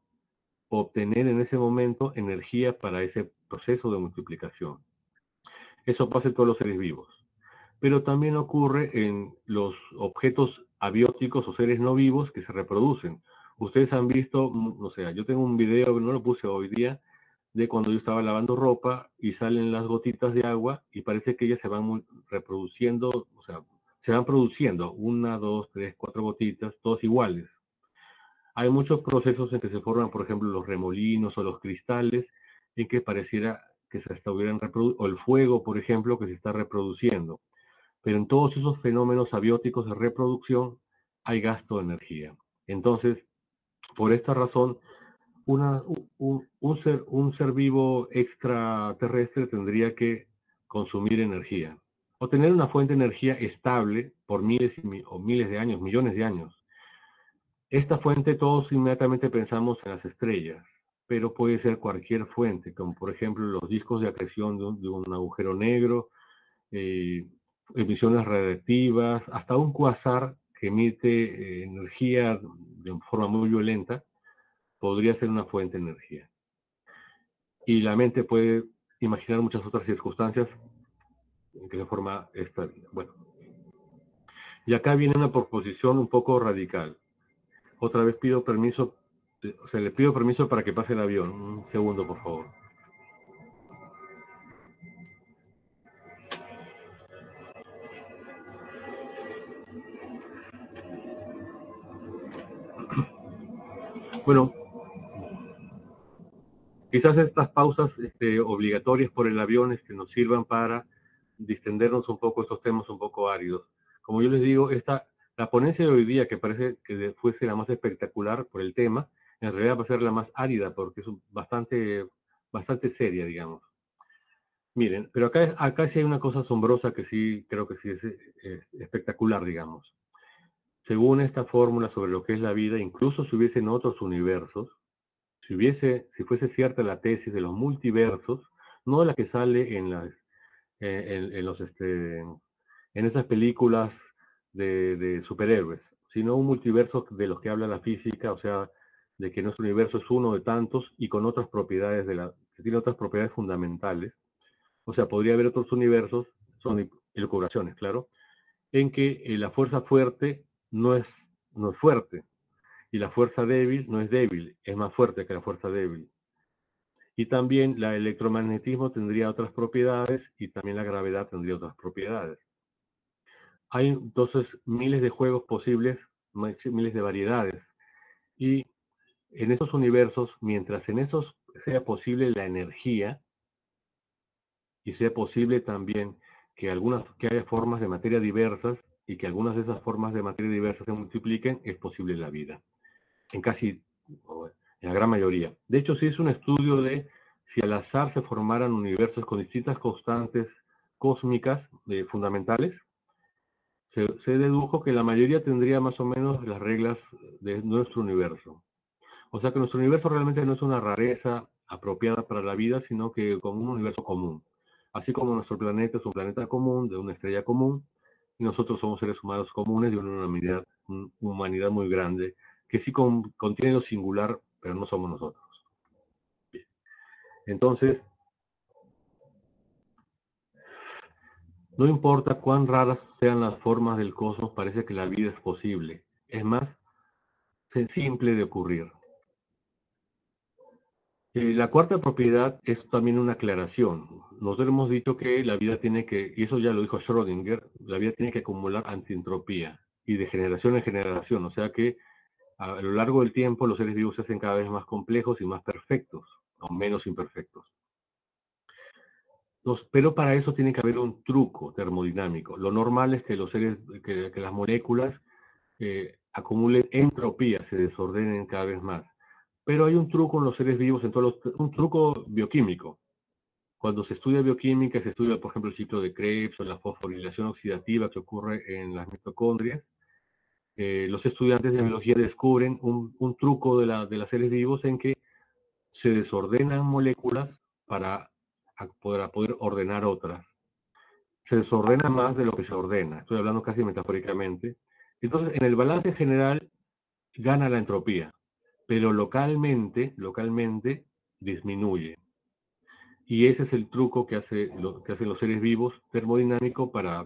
o obtener en ese momento energía para ese proceso de multiplicación. Eso pasa en todos los seres vivos. Pero también ocurre en los objetos abióticos o seres no vivos que se reproducen. Ustedes han visto, no sé, yo tengo un video, no lo puse hoy día, de cuando yo estaba lavando ropa y salen las gotitas de agua y parece que ellas se van reproduciendo, o sea, se van produciendo una, dos, tres, cuatro gotitas, todos iguales. Hay muchos procesos en que se forman, por ejemplo, los remolinos o los cristales, en que pareciera que se estuvieran reproduciendo, o el fuego, por ejemplo, que se está reproduciendo. Pero en todos esos fenómenos abióticos de reproducción hay gasto de energía. Entonces, por esta razón, un ser vivo extraterrestre tendría que consumir energía o tener una fuente de energía estable por o miles de años, millones de años. Esta fuente todos inmediatamente pensamos en las estrellas, pero puede ser cualquier fuente, como por ejemplo los discos de acreción de un agujero negro, eh, emisiones radiactivas, hasta un cuasar que emite energía de forma muy violenta, podría ser una fuente de energía. Y la mente puede imaginar muchas otras circunstancias en que se forma esta vida. Bueno, y acá viene una proposición un poco radical. Otra vez pido permiso, o sea, le pido permiso para que pase el avión. Un segundo, por favor. Bueno, Quizás estas pausas obligatorias por el avión nos sirvan para distendernos un poco estos temas un poco áridos. Como yo les digo, la ponencia de hoy día, que parece que fuese la más espectacular por el tema, en realidad va a ser la más árida porque es bastante seria, digamos. Miren, pero acá sí hay una cosa asombrosa que sí creo que sí es espectacular, digamos. Según esta fórmula sobre lo que es la vida, incluso si hubiesen otros universos, si fuese cierta la tesis de los multiversos, no la que sale en los, en esas películas de superhéroes, sino un multiverso de los que habla la física, o sea, de que nuestro universo es uno de tantos y con otras propiedades que tiene otras propiedades fundamentales. O sea, podría haber otros universos, son elucubraciones, claro, en que la fuerza fuerte no es fuerte y la fuerza débil no es débil, es más fuerte que la fuerza débil. Y también el electromagnetismo tendría otras propiedades y también la gravedad tendría otras propiedades. Hay entonces miles de juegos posibles, miles de variedades. Y en esos universos, mientras en esos sea posible la energía y sea posible también que haya formas de materia diversas y que algunas de esas formas de materia diversas se multipliquen, es posible la vida. En casi, en la gran mayoría. De hecho, sí es un estudio de si al azar se formaran universos con distintas constantes cósmicas fundamentales, se dedujo que la mayoría tendría más o menos las reglas de nuestro universo. O sea que nuestro universo realmente no es una rareza apropiada para la vida, sino que como un universo común. Así como nuestro planeta es un planeta común, de una estrella común, y nosotros somos seres humanos comunes de una humanidad muy grande, que sí contiene lo singular, pero no somos nosotros. Bien. Entonces, no importa cuán raras sean las formas del cosmos, parece que la vida es posible. Es más, simple de ocurrir. La cuarta propiedad es también una aclaración. Nosotros hemos dicho que la vida tiene que, y eso ya lo dijo Schrödinger, la vida tiene que acumular antientropía y de generación en generación. O sea que a lo largo del tiempo los seres vivos se hacen cada vez más complejos y más perfectos, o menos imperfectos. Entonces, pero para eso tiene que haber un truco termodinámico. Lo normal es que que las moléculas acumulen entropía, se desordenen cada vez más. Pero hay un truco en los seres vivos, un truco bioquímico. Cuando se estudia bioquímica, se estudia, por ejemplo, el ciclo de Krebs o la fosforilación oxidativa que ocurre en las mitocondrias. Los estudiantes de biología descubren un truco de los seres vivos en que se desordenan moléculas para poder ordenar otras. Se desordena más de lo que se ordena. Estoy hablando casi metafóricamente. Entonces, en el balance general gana la entropía, pero localmente disminuye. Y ese es el truco que hacen los seres vivos termodinámico para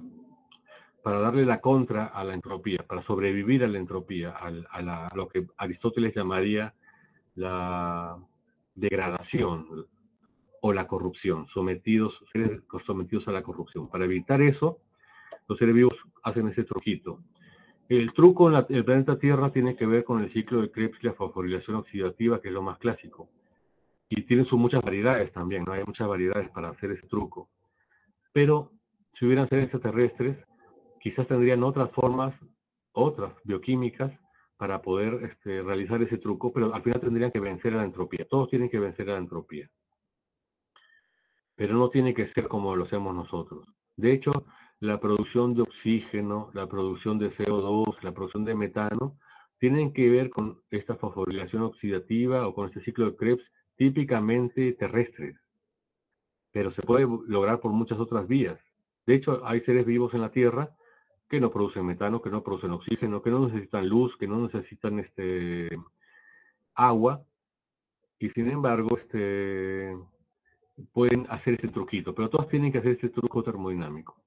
darle la contra a la entropía, para sobrevivir a la entropía, a lo que Aristóteles llamaría la degradación o la corrupción, seres sometidos a la corrupción. Para evitar eso, los seres vivos hacen ese truquito. El truco en el planeta Tierra tiene que ver con el ciclo de Krebs y la fosforilación oxidativa, que es lo más clásico. Y tiene sus muchas variedades también, ¿no? Hay muchas variedades para hacer ese truco. Pero si hubieran seres extraterrestres, quizás tendrían otras formas, otras bioquímicas para poder realizar ese truco, pero al final tendrían que vencer a la entropía. Todos tienen que vencer a la entropía. Pero no tiene que ser como lo hacemos nosotros. De hecho, la producción de oxígeno, la producción de CO2, la producción de metano, tienen que ver con esta fosforilación oxidativa o con este ciclo de Krebs típicamente terrestres, pero se puede lograr por muchas otras vías. De hecho, hay seres vivos en la Tierra que no producen metano, que no producen oxígeno, que no necesitan luz, que no necesitan agua, y sin embargo pueden hacer este truquito, pero todos tienen que hacer este truco termodinámico.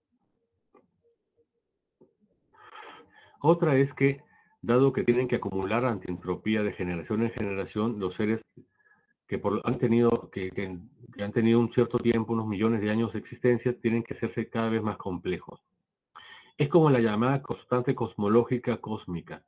Otra es que, dado que tienen que acumular antientropía de generación en generación, los seres que han tenido un cierto tiempo, unos millones de años de existencia, tienen que hacerse cada vez más complejos. Es como la llamada constante cosmológica cósmica.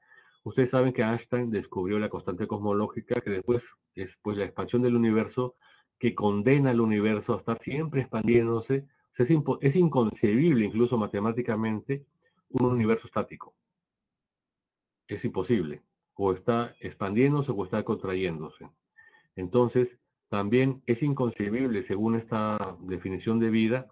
Ustedes saben que Einstein descubrió la constante cosmológica, que después es pues, la expansión del universo que condena al universo a estar siempre expandiéndose. O sea, es inconcebible, incluso matemáticamente, un universo estático. Es imposible. O está expandiéndose o está contrayéndose. Entonces, también es inconcebible, según esta definición de vida,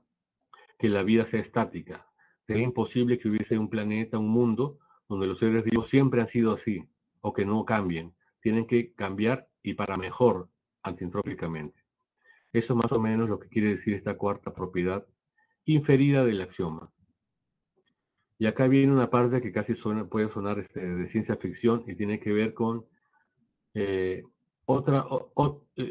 que la vida sea estática. Sería imposible que hubiese un planeta, un mundo, donde los seres vivos siempre han sido así, o que no cambien. Tienen que cambiar y para mejor, antintrópicamente. Eso es más o menos lo que quiere decir esta cuarta propiedad inferida del axioma. Y acá viene una parte que casi puede sonar de ciencia ficción y tiene que ver con eh,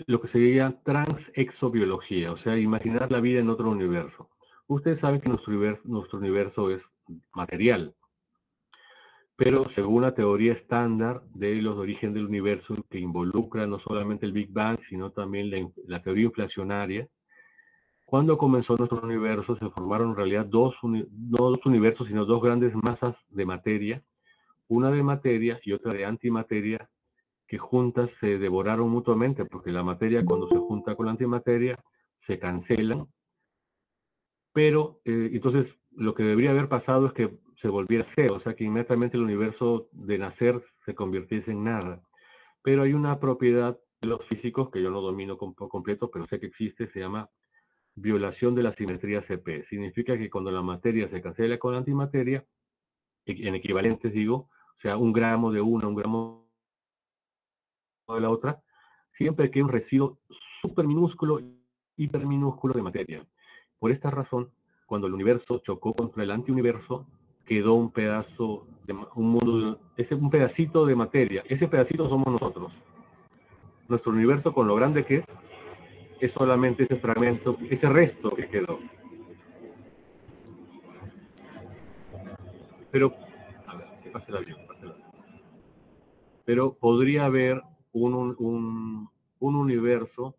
lo que sería transexobiología, o sea, imaginar la vida en otro universo. Ustedes saben que nuestro universo es material, pero según la teoría estándar de los orígenes del universo, que involucra no solamente el Big Bang, sino también la teoría inflacionaria, cuando comenzó nuestro universo se formaron en realidad no dos universos, sino dos grandes masas de materia, una de materia y otra de antimateria, que juntas se devoraron mutuamente, porque la materia cuando se junta con la antimateria se cancelan, pero entonces lo que debería haber pasado es que se volviera cero, o sea que inmediatamente el universo de nacer se convirtiese en nada. Pero hay una propiedad de los físicos que yo no domino por completo, pero sé que existe, se llama violación de la simetría CP. Significa que cuando la materia se cancela con la antimateria, en equivalentes digo, o sea, un gramo de una, un gramo de la otra, siempre queda un residuo súper minúsculo, hiper minúsculo de materia. Por esta razón, cuando el universo chocó contra el antiuniverso, quedó un pedazo de un mundo, un pedacito de materia. Ese pedacito somos nosotros. Nuestro universo, con lo grande que es solamente ese fragmento, ese resto que quedó. Pero, a ver, que pase el avión, pase el avión. Pero podría haber un universo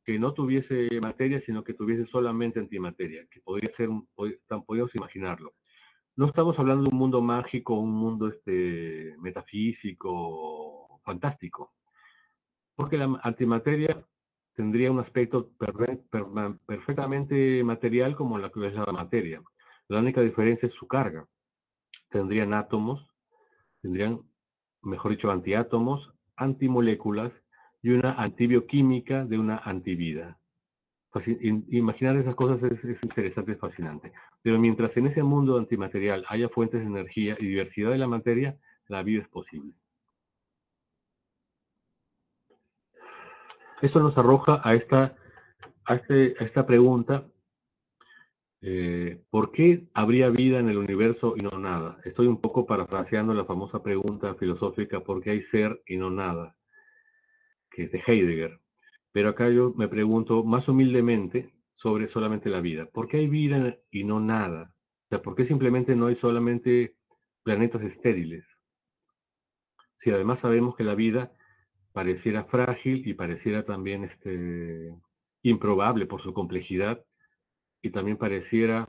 que no tuviese materia, sino que tuviese solamente antimateria, que podría ser, podríamos imaginarlo. No estamos hablando de un mundo mágico, un mundo metafísico, fantástico, porque la antimateria tendría un aspecto perfectamente material como la que es la materia. La única diferencia es su carga. Tendrían átomos, tendrían, mejor dicho, antiátomos, antimoléculas y una antibioquímica de una antivida. Imaginar esas cosas es interesante, es fascinante. Pero mientras en ese mundo antimaterial haya fuentes de energía y diversidad de la materia, la vida es posible. Eso nos arroja a esta pregunta, ¿por qué habría vida en el universo y no nada? Estoy un poco parafraseando la famosa pregunta filosófica, ¿por qué hay ser y no nada? Que es de Heidegger. Pero acá yo me pregunto más humildemente sobre solamente la vida. ¿Por qué hay vida y no nada? O sea, ¿por qué simplemente no hay solamente planetas estériles? Si además sabemos que la vida pareciera frágil y pareciera también improbable por su complejidad, y también pareciera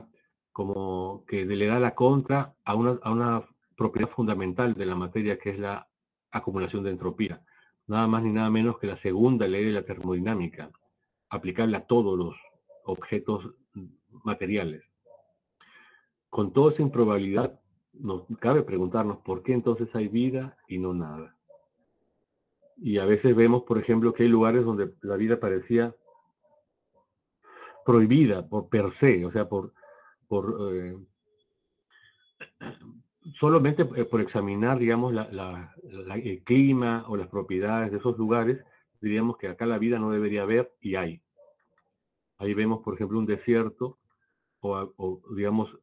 como que le da la contra a una propiedad fundamental de la materia, que es la acumulación de entropía. Nada más ni nada menos que la segunda ley de la termodinámica, aplicable a todos los objetos materiales. Con toda esa improbabilidad, nos cabe preguntarnos por qué entonces hay vida y no nada. Y a veces vemos, por ejemplo, que hay lugares donde la vida parecía prohibida por per se, o sea, por solamente por examinar, digamos, el clima o las propiedades de esos lugares, diríamos que acá la vida no debería haber y hay. Ahí vemos, por ejemplo, un desierto o digamos,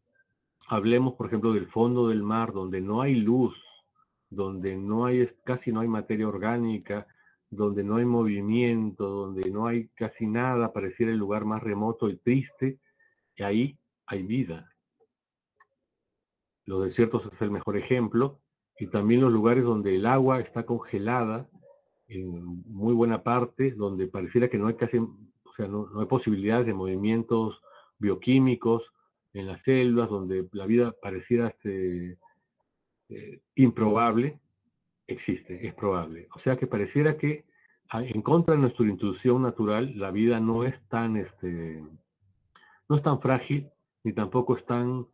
hablemos, por ejemplo, del fondo del mar, donde no hay luz, donde casi no hay materia orgánica, donde no hay movimiento, donde no hay casi nada, pareciera el lugar más remoto y triste, y ahí hay vida. Los desiertos es el mejor ejemplo, y también los lugares donde el agua está congelada en muy buena parte, donde pareciera que no hay casi, o sea, no hay posibilidades de movimientos bioquímicos en las selvas, donde la vida pareciera improbable, existe, es probable. O sea que pareciera que en contra de nuestra intuición natural, la vida no es tan frágil ni tampoco es tan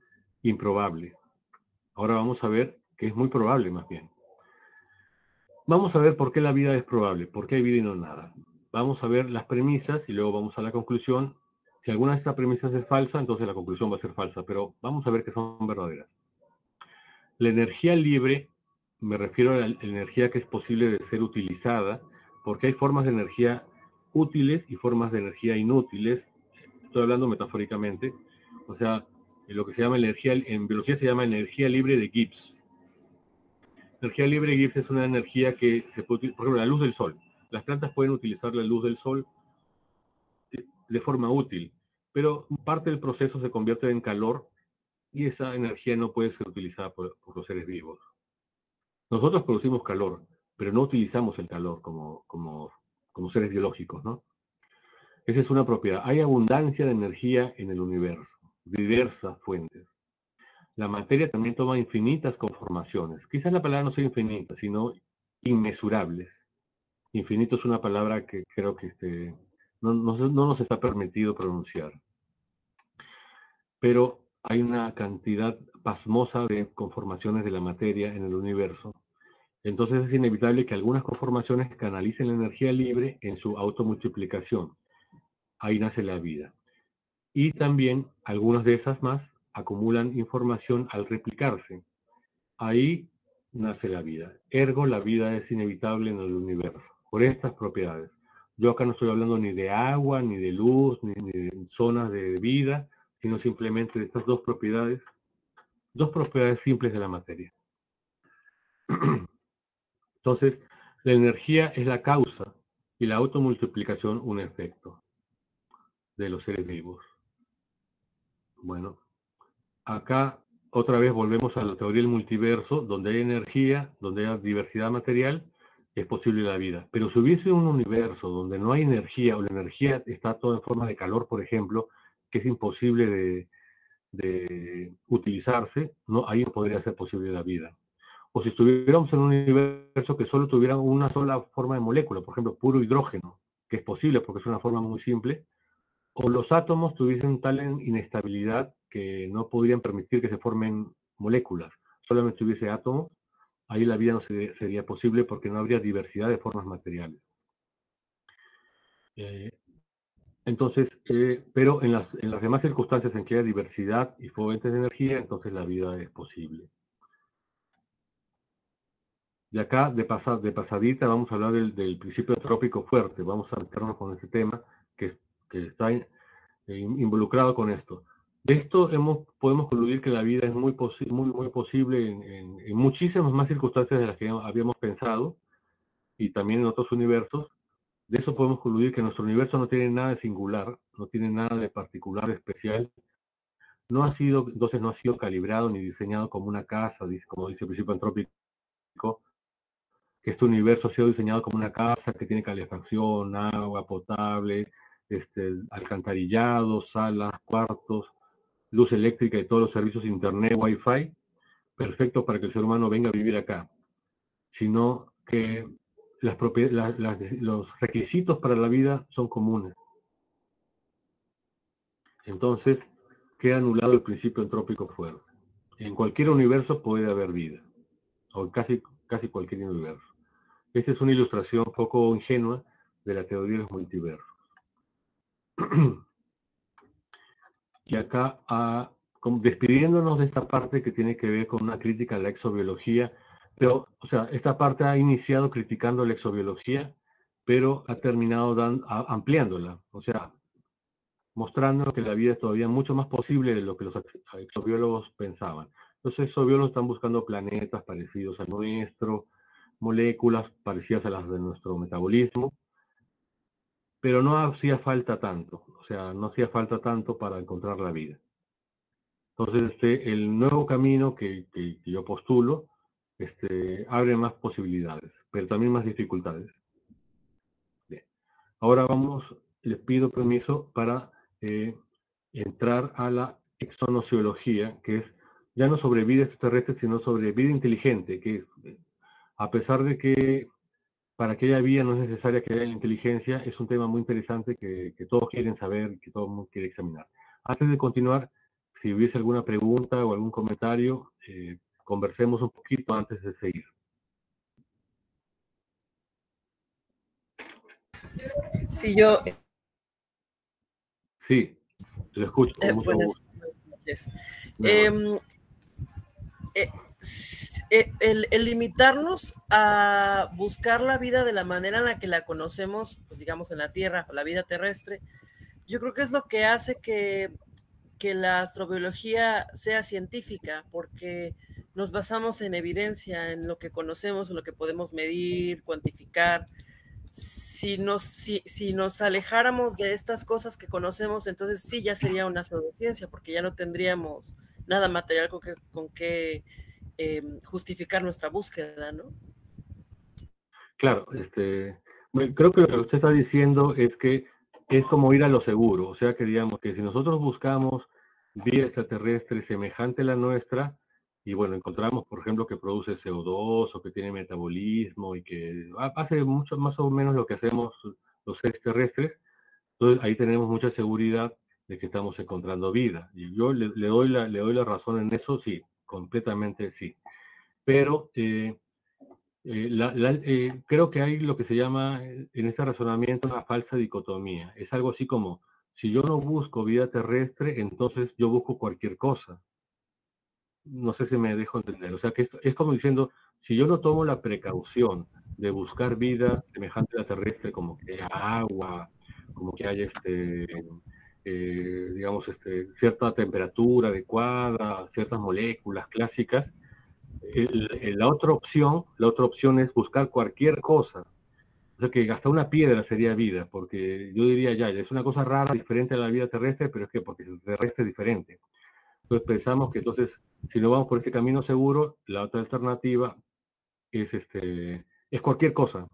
improbable. Ahora vamos a ver que es muy probable más bien. Vamos a ver por qué la vida es probable, por qué hay vida y no nada. Vamos a ver las premisas y luego vamos a la conclusión. Si alguna de estas premisas es falsa, entonces la conclusión va a ser falsa, pero vamos a ver que son verdaderas. La energía libre, me refiero a la energía que es posible de ser utilizada, porque hay formas de energía útiles y formas de energía inútiles. Estoy hablando metafóricamente. O sea, lo que se llama energía, en biología se llama energía libre de Gibbs. Energía libre de Gibbs es una energía que se puede utilizar, por ejemplo, la luz del sol. Las plantas pueden utilizar la luz del sol de forma útil, pero parte del proceso se convierte en calor y esa energía no puede ser utilizada por los seres vivos. Nosotros producimos calor, pero no utilizamos el calor como seres biológicos, ¿no? Esa es una propiedad. Hay abundancia de energía en el universo, diversas fuentes. La materia también toma infinitas conformaciones. Quizás la palabra no sea infinita, sino inmesurables. Infinito es una palabra que creo que no nos está permitido pronunciar. Pero hay una cantidad pasmosa de conformaciones de la materia en el universo. Entonces es inevitable que algunas conformaciones canalicen la energía libre en su automultiplicación. Ahí nace la vida. Y también algunas de esas más acumulan información al replicarse. Ahí nace la vida. Ergo, la vida es inevitable en el universo, por estas propiedades. Yo acá no estoy hablando ni de agua, ni de luz, ni de zonas de vida, sino simplemente de estas dos propiedades simples de la materia. Entonces, la energía es la causa y la automultiplicación un efecto de los seres vivos. Bueno, acá otra vez volvemos a la teoría del multiverso, donde hay energía, donde hay diversidad material, es posible la vida. Pero si hubiese un universo donde no hay energía, o la energía está toda en forma de calor, por ejemplo, que es imposible de utilizarse, no, ahí no podría ser posible la vida. O si estuviéramos en un universo que solo tuviera una sola forma de molécula, por ejemplo, puro hidrógeno, que es posible porque es una forma muy simple, o los átomos tuviesen tal inestabilidad que no podrían permitir que se formen moléculas, solamente hubiese átomos, ahí la vida no sería posible porque no habría diversidad de formas materiales. Eh, entonces, pero en las demás circunstancias en que haya diversidad y fuentes de energía, entonces la vida es posible. Y acá, de pasadita, vamos a hablar del principio entrópico fuerte. Vamos a meternos con ese tema que está involucrado con esto. De esto podemos concluir que la vida es muy posible en muchísimas más circunstancias de las que habíamos pensado y también en otros universos. De eso podemos concluir que nuestro universo no tiene nada de singular, no tiene nada de particular, de especial. Entonces no ha sido calibrado ni diseñado como una casa, como dice el principio antrópico, que este universo ha sido diseñado como una casa que tiene calefacción, agua potable, alcantarillado, salas, cuartos, luz eléctrica y todos los servicios de internet, wifi, perfecto para que el ser humano venga a vivir acá, sino que los requisitos para la vida son comunes. Entonces, queda anulado el principio entrópico fuerte. En cualquier universo puede haber vida, o casi cualquier universo. Esta es una ilustración poco ingenua de la teoría de los multiversos. Y acá, despidiéndonos de esta parte que tiene que ver con una crítica a la exobiología, pero, o sea, esta parte ha iniciado criticando la exobiología, pero ha terminado ampliándola, o sea, mostrando que la vida es todavía mucho más posible de lo que los exobiólogos pensaban. Los exobiólogos están buscando planetas parecidos al nuestro, moléculas parecidas a las de nuestro metabolismo, pero no hacía falta tanto, o sea, no hacía falta tanto para encontrar la vida. Entonces, el nuevo camino que yo postulo abre más posibilidades, pero también más dificultades. Bien. Ahora les pido permiso para entrar a la exonociología, que es ya no sobre vida extraterrestre, sino sobre vida inteligente, que a pesar de que para que haya vida no es necesaria que haya inteligencia, es un tema muy interesante que todos quieren saber, que todo el mundo quiere examinar. Antes de continuar, si hubiese alguna pregunta o algún comentario, conversemos un poquito antes de seguir. Sí, yo, Sí, lo escucho con mucho buenas gusto. noches. Muy bueno. Eh, el limitarnos a buscar la vida de la manera en la que la conocemos, pues digamos en la Tierra, la vida terrestre, yo creo que es lo que hace que la astrobiología sea científica, porque nos basamos en evidencia, en lo que conocemos, en lo que podemos medir, cuantificar. Si nos alejáramos de estas cosas que conocemos, entonces sí ya sería una pseudociencia, porque ya no tendríamos nada material con que justificar nuestra búsqueda, ¿no? Claro, creo que lo que usted está diciendo es que es como ir a lo seguro, o sea que digamos que si nosotros buscamos vida extraterrestre semejante a la nuestra, y bueno, encontramos, por ejemplo, que produce CO2 o que tiene metabolismo y que hace mucho más o menos lo que hacemos los seres terrestres, entonces ahí tenemos mucha seguridad de que estamos encontrando vida. Y yo le doy la razón en eso, sí, completamente sí. Pero creo que hay lo que se llama en este razonamiento una falsa dicotomía. Es algo así como, si yo no busco vida terrestre, entonces yo busco cualquier cosa. No sé si me dejo entender. O sea, que es como diciendo, si yo no tomo la precaución de buscar vida semejante a la terrestre, como que haya agua, como que haya digamos, cierta temperatura adecuada, ciertas moléculas clásicas, la otra opción es buscar cualquier cosa. O sea que hasta una piedra sería vida, porque yo diría ya, es una cosa rara, diferente a la vida terrestre, pero es que porque es terrestre es diferente. Entonces pensamos que entonces, si no vamos por este camino seguro, la otra alternativa es cualquier cosa.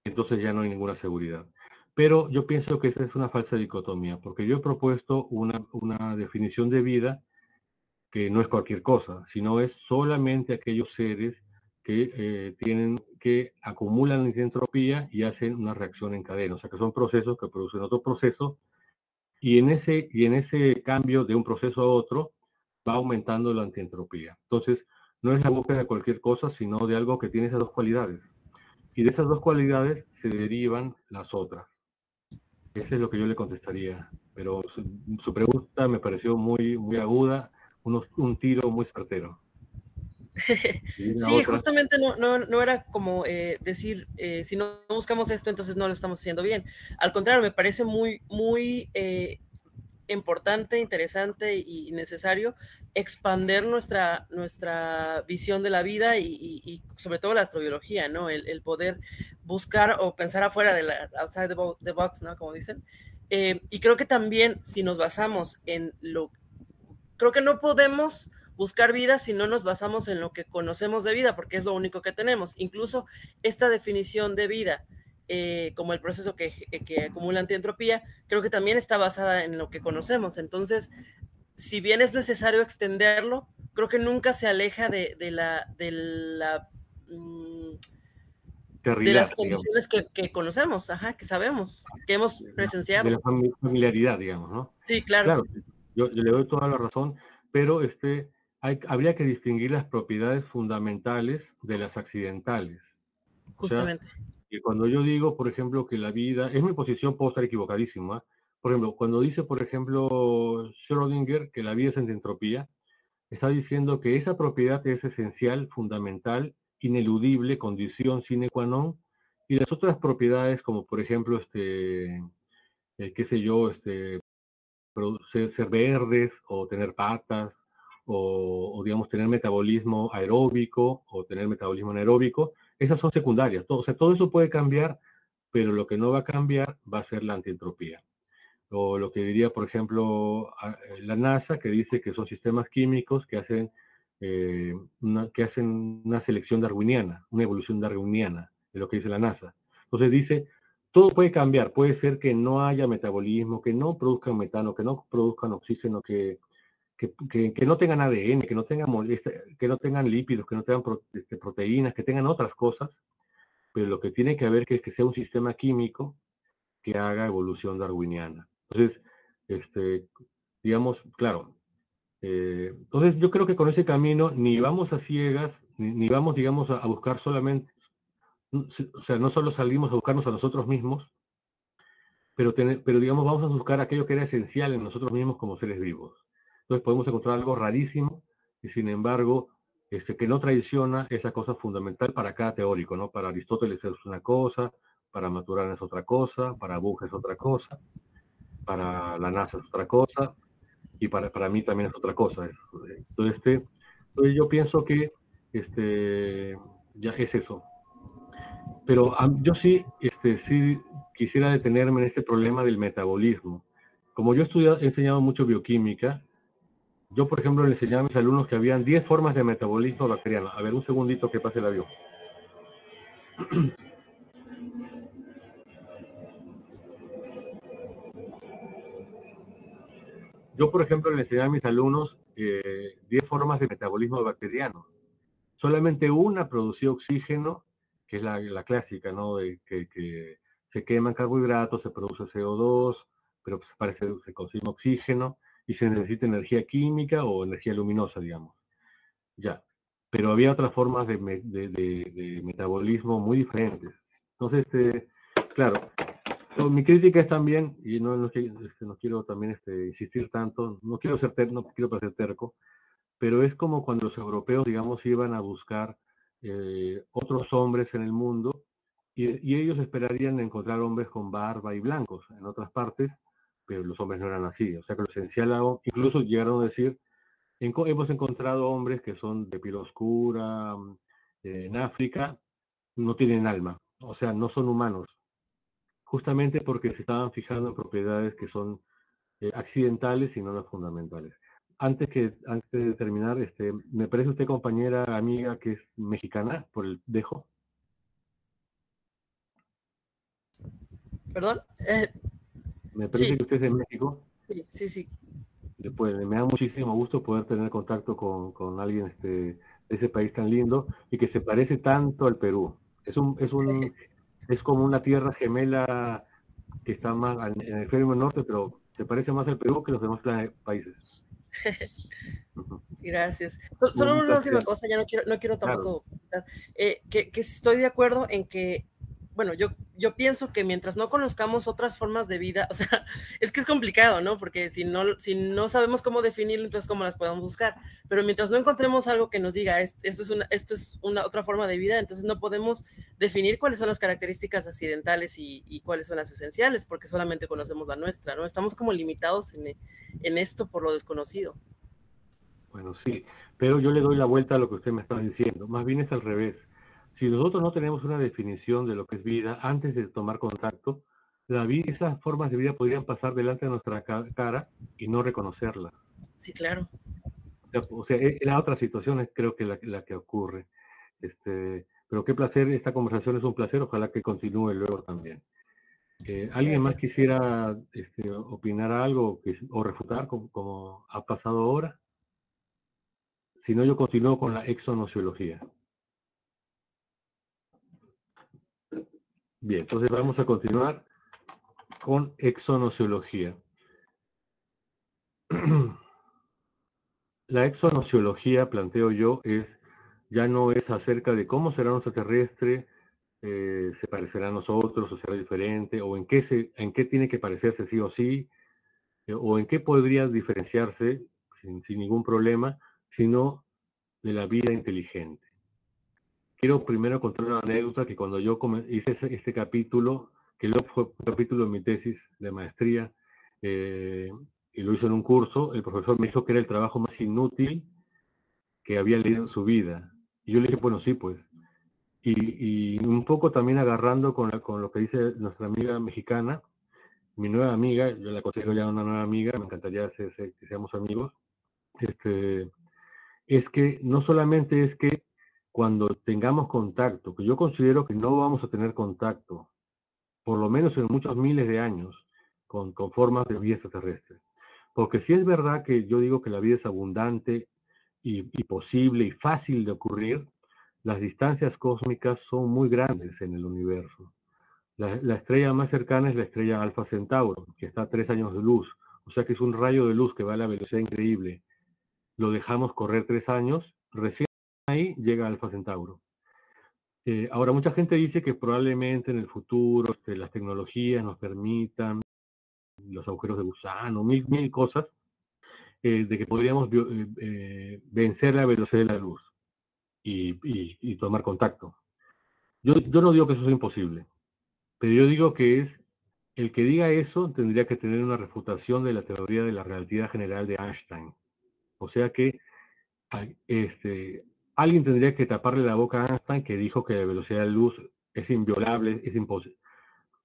Entonces ya no hay ninguna seguridad. Pero yo pienso que esa es una falsa dicotomía, porque yo he propuesto una definición de vida que no es cualquier cosa, sino es solamente aquellos seres que acumulan entropía y hacen una reacción en cadena, o sea que son procesos que producen otro proceso, y en ese cambio de un proceso a otro va aumentando la antientropía. Entonces, no es la búsqueda de cualquier cosa, sino de algo que tiene esas dos cualidades. Y de esas dos cualidades se derivan las otras. Ese es lo que yo le contestaría. Pero su pregunta me pareció muy, muy aguda, un tiro muy certero. Y una Sí, otra, justamente no era como decir, si no buscamos esto, entonces no lo estamos haciendo bien. Al contrario, me parece muy importante, interesante y necesario expander nuestra visión de la vida y sobre todo la astrobiología, ¿no? El poder buscar o pensar afuera de la outside the box, ¿no? Como dicen. Y creo que también si nos basamos en creo que no podemos buscar vida si no nos basamos en lo que conocemos de vida, porque es lo único que tenemos. Incluso esta definición de vida, como el proceso que acumula antientropía, creo que también está basada en lo que conocemos. Entonces, si bien es necesario extenderlo, creo que nunca se aleja de las realidad, digamos, condiciones que conocemos, ajá, que sabemos, que hemos de presenciado. la familiaridad, digamos, ¿no? Sí, claro, Claro, yo le doy toda la razón, pero habría que distinguir las propiedades fundamentales de las accidentales. O sea, justamente. que cuando yo digo, por ejemplo, que la vida, es mi posición, puedo estar equivocadísimo, ¿eh? Por ejemplo, cuando dice, por ejemplo, Schrödinger que la vida es entropía, está diciendo que esa propiedad es esencial, fundamental, ineludible, condición sine qua non, y las otras propiedades, como por ejemplo, qué sé yo, ser verdes o tener patas o, digamos tener metabolismo aeróbico o tener metabolismo anaeróbico, esas son secundarias. Todo, o sea, todo eso puede cambiar, pero lo que no va a cambiar va a ser la antientropía. O lo que diría, por ejemplo, la NASA, que dice que son sistemas químicos que hacen una selección darwiniana, una evolución darwiniana, de lo que dice la NASA. Entonces dice, todo puede cambiar, puede ser que no haya metabolismo, que no produzcan metano, que no produzcan oxígeno, que no tengan ADN, que no tengan lípidos, que no tengan proteínas, que tengan otras cosas, pero lo que tiene que haber es que sea un sistema químico que haga evolución darwiniana. Entonces, digamos, claro, entonces yo creo que con ese camino ni vamos a ciegas, ni vamos, digamos, a buscar solamente, o sea, no solo salimos a buscarnos a nosotros mismos, pero digamos, vamos a buscar aquello que era esencial en nosotros mismos como seres vivos. Entonces podemos encontrar algo rarísimo y sin embargo, que no traiciona esa cosa fundamental para cada teórico, ¿no? Para Aristóteles es una cosa, para Maturana es otra cosa, para Buge es otra cosa, para la NASA es otra cosa, y para mí también es otra cosa. Entonces yo pienso que ya es eso. Pero yo sí, sí quisiera detenerme en este problema del metabolismo. Como yo he enseñado mucho bioquímica, yo, por ejemplo, le enseñaba a mis alumnos que habían 10 formas de metabolismo bacteriano. A ver, un segundito que pase el avión. Yo, por ejemplo, le enseñaba a mis alumnos 10 formas de metabolismo bacteriano. Solamente una producía oxígeno, que es la clásica, ¿no? De que se queman carbohidratos, se produce CO2, pero pues parece se consume oxígeno y se necesita energía química o energía luminosa, digamos. Ya. Pero había otras formas de metabolismo muy diferentes. Entonces, claro, mi crítica es también, y no quiero también insistir tanto, no quiero parecer terco, pero es como cuando los europeos, digamos, iban a buscar otros hombres en el mundo y ellos esperarían encontrar hombres con barba y blancos en otras partes, pero los hombres no eran así. O sea que lo esencial, incluso llegaron a decir, hemos encontrado hombres que son de piel oscura, en África, no tienen alma, o sea, no son humanos, justamente porque se estaban fijando en propiedades que son accidentales y no las fundamentales. Antes de terminar, me parece usted compañera, amiga, que es mexicana, por el dejo. ¿Perdón? Me parece que usted es de México. Sí. Después, me da muchísimo gusto poder tener contacto con alguien de ese país tan lindo y que se parece tanto al Perú. Es como una tierra gemela que está más en el hemisferio norte, pero se parece más al Perú que los demás países. Gracias. Un Solo una última placer. cosa, ya no quiero tampoco, Claro. que estoy de acuerdo en que, bueno, yo pienso que mientras no conozcamos otras formas de vida, o sea, es que es complicado, ¿no? Porque si no sabemos cómo definirlo, entonces cómo las podemos buscar. Pero mientras no encontremos algo que nos diga, esto es una otra forma de vida, entonces no podemos definir cuáles son las características accidentales y cuáles son las esenciales, porque solamente conocemos la nuestra, ¿no? Estamos como limitados en esto por lo desconocido. Bueno, sí, pero yo le doy la vuelta a lo que usted me está diciendo. Más bien es al revés. Si nosotros no tenemos una definición de lo que es vida antes de tomar contacto, esas formas de vida podrían pasar delante de nuestra cara y no reconocerlas. Sí, claro. O sea, la otra situación es creo que la que ocurre. Pero qué placer, esta conversación es un placer, ojalá que continúe luego también. ¿Alguien más quisiera opinar algo o refutar como ha pasado ahora? Si no, yo continúo con la exonociología. Bien, entonces vamos a continuar con exonociología. La exonociología, planteo yo, ya no es acerca de cómo será un extraterrestre, se parecerá a nosotros o será diferente, o en qué tiene que parecerse sí o sí, o en qué podría diferenciarse sin ningún problema, sino de la vida inteligente. Quiero primero contar una anécdota que cuando yo hice este capítulo, que luego fue un capítulo de mi tesis de maestría, y lo hizo en un curso, el profesor me dijo que era el trabajo más inútil que había leído en su vida. Y yo le dije, bueno, sí, pues. Y un poco también agarrando con lo que dice nuestra amiga mexicana, mi nueva amiga, yo la considero ya una nueva amiga, me encantaría que seamos amigos, es que no solamente es que cuando tengamos contacto, que yo considero que no vamos a tener contacto, por lo menos en muchos miles de años, con formas de vida extraterrestre. Porque si es verdad que yo digo que la vida es abundante y posible y fácil de ocurrir, las distancias cósmicas son muy grandes en el universo. La estrella más cercana es la estrella Alfa Centauro, que está a 3 años de luz. O sea que es un rayo de luz que va a la velocidad increíble. Lo dejamos correr 3 años, recién ahí llega Alfa Centauro. Ahora, mucha gente dice que probablemente en el futuro las tecnologías nos permitan, los agujeros de gusano, mil cosas, de que podríamos vencer la velocidad de la luz y tomar contacto. Yo no digo que eso sea imposible, pero yo digo que el que diga eso tendría que tener una refutación de la teoría de la relatividad general de Einstein. O sea que alguien tendría que taparle la boca a Einstein, que dijo que la velocidad de la luz es inviolable, es imposible.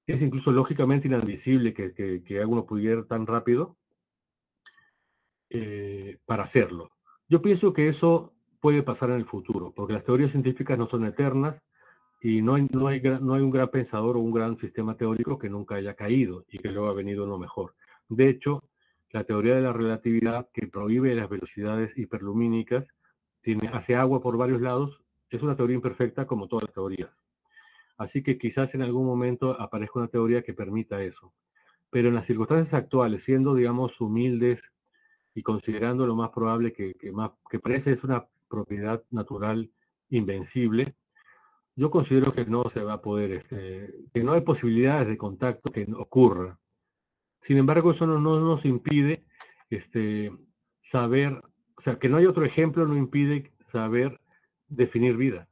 Es incluso lógicamente inadmisible que uno pudiera ir tan rápido para hacerlo. Yo pienso que eso puede pasar en el futuro, porque las teorías científicas no son eternas y no hay un gran pensador o un gran sistema teórico que nunca haya caído y que luego ha venido uno mejor. De hecho, la teoría de la relatividad, que prohíbe las velocidades hiperlumínicas, hace agua por varios lados, es una teoría imperfecta como todas las teorías. Así que quizás en algún momento aparezca una teoría que permita eso. Pero en las circunstancias actuales, siendo, digamos, humildes y considerando lo más probable que parece es una propiedad natural invencible, yo considero que no se va a poder, que no hay posibilidades de contacto que ocurra. Sin embargo, eso no nos impide saber, o sea, que no hay otro ejemplo no impide saber definir vida.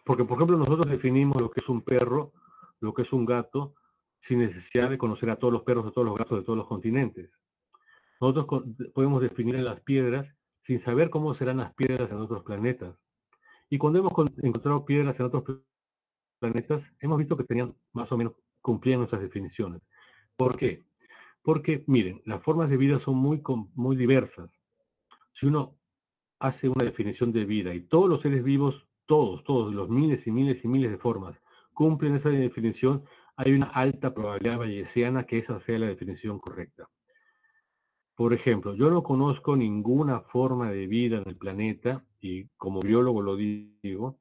Porque, por ejemplo, nosotros definimos lo que es un perro, lo que es un gato, sin necesidad de conocer a todos los perros, a todos los gatos de todos los continentes. Nosotros podemos definir en las piedras sin saber cómo serán las piedras en otros planetas. Y cuando hemos encontrado piedras en otros planetas, hemos visto que tenían más o menos, cumplían nuestras definiciones. ¿Por qué? Porque, miren, las formas de vida son muy diversas. Si uno hace una definición de vida y todos los seres vivos, todos, los miles y miles y miles de formas, cumplen esa definición, hay una alta probabilidad bayesiana que esa sea la definición correcta. Por ejemplo, yo no conozco ninguna forma de vida en el planeta, y como biólogo lo digo,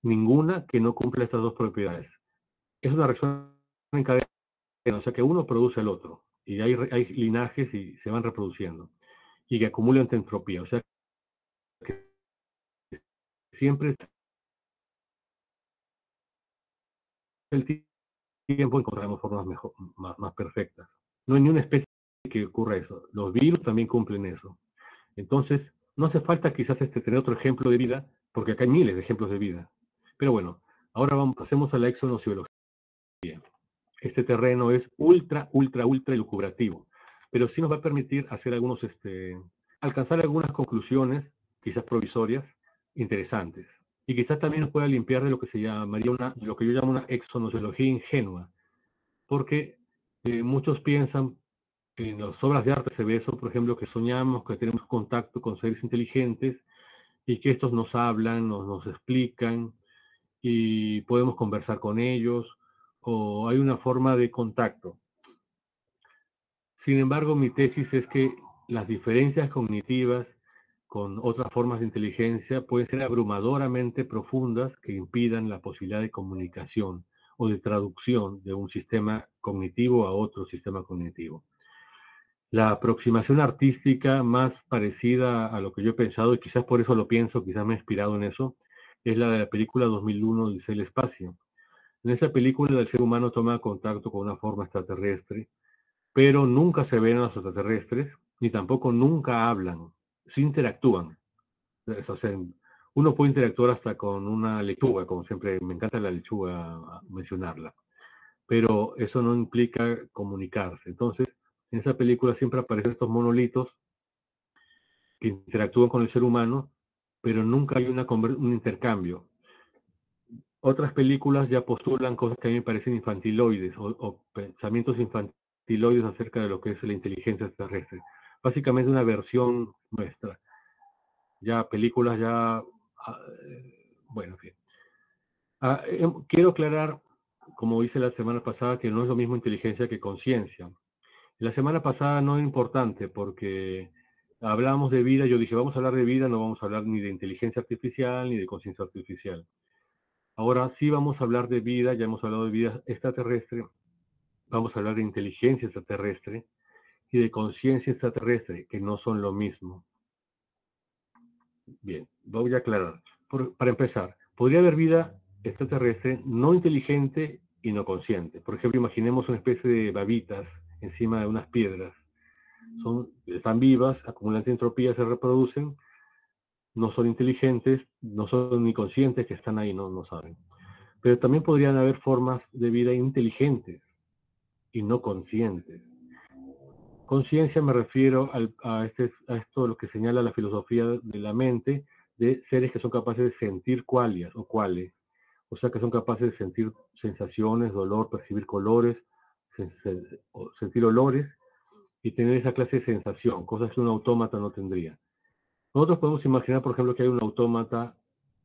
ninguna que no cumpla estas dos propiedades. Es una reacción en cadena, o sea que uno produce al otro, y hay linajes y se van reproduciendo, y que acumulan entropía, o sea que siempre el tiempo encontramos formas más perfectas. No hay ni una especie que ocurra eso. Los virus también cumplen eso. Entonces, no hace falta quizás tener otro ejemplo de vida, porque acá hay miles de ejemplos de vida. Pero bueno, ahora pasemos a la exonociología. Este terreno es ultra elucubrativo, pero sí nos va a permitir hacer alcanzar algunas conclusiones, quizás provisorias, interesantes. Y quizás también nos pueda limpiar de lo que se llamaría lo que yo llamo una exonociología ingenua, porque muchos piensan, en las obras de arte se ve eso, por ejemplo, que soñamos que tenemos contacto con seres inteligentes y que estos nos hablan, nos explican y podemos conversar con ellos, o hay una forma de contacto. Sin embargo, mi tesis es que las diferencias cognitivas con otras formas de inteligencia pueden ser abrumadoramente profundas que impidan la posibilidad de comunicación o de traducción de un sistema cognitivo a otro sistema cognitivo. La aproximación artística más parecida a lo que yo he pensado, y quizás por eso lo pienso, quizás me he inspirado en eso, es la de la película 2001, Odisea del Espacio. En esa película el ser humano toma contacto con una forma extraterrestre, pero nunca se ven a los extraterrestres, ni tampoco nunca hablan, sí interactúan. O sea, uno puede interactuar hasta con una lechuga, como siempre, me encanta la lechuga mencionarla, pero eso no implica comunicarse. Entonces, en esa película siempre aparecen estos monolitos que interactúan con el ser humano, pero nunca hay un intercambio. Otras películas ya postulan cosas que a mí me parecen infantiloides o pensamientos infantiloides acerca de lo que es la inteligencia extraterrestre. Básicamente una versión nuestra. Ya películas ya... bueno, en fin. Quiero aclarar, como hice la semana pasada, que no es lo mismo inteligencia que conciencia. La semana pasada no es importante porque hablamos de vida, yo dije, vamos a hablar de vida, no vamos a hablar ni de inteligencia artificial ni de conciencia artificial. Ahora sí vamos a hablar de vida, ya hemos hablado de vida extraterrestre, vamos a hablar de inteligencia extraterrestre y de conciencia extraterrestre, que no son lo mismo. Bien, voy a aclarar. Para empezar, podría haber vida extraterrestre no inteligente y no consciente. Por ejemplo, imaginemos una especie de babitas encima de unas piedras. Están vivas, acumulan entropía, se reproducen, no son inteligentes, no son ni conscientes que están ahí, no saben. Pero también podrían haber formas de vida inteligentes y no conscientes. Conciencia me refiero a esto lo que señala la filosofía de la mente, de seres que son capaces de sentir qualias o quale, o sea que son capaces de sentir sensaciones, dolor, percibir colores, sentir olores y tener esa clase de sensación, cosas que un autómata no tendría. Nosotros podemos imaginar, por ejemplo, que hay un autómata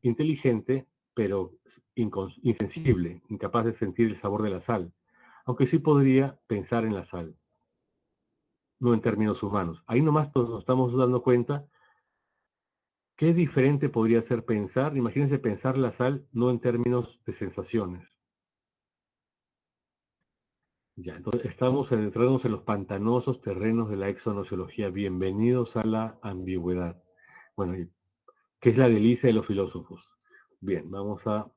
inteligente, pero insensible, incapaz de sentir el sabor de la sal, aunque sí podría pensar en la sal, no en términos humanos. Ahí nomás nos estamos dando cuenta qué diferente podría ser pensar. Imagínense pensar la sal no en términos de sensaciones. Ya, entonces estamos adentrándonos en los pantanosos terrenos de la exonociología. Bienvenidos a la ambigüedad. Bueno, ¿qué es la delicia de los filósofos? Bien, vamos a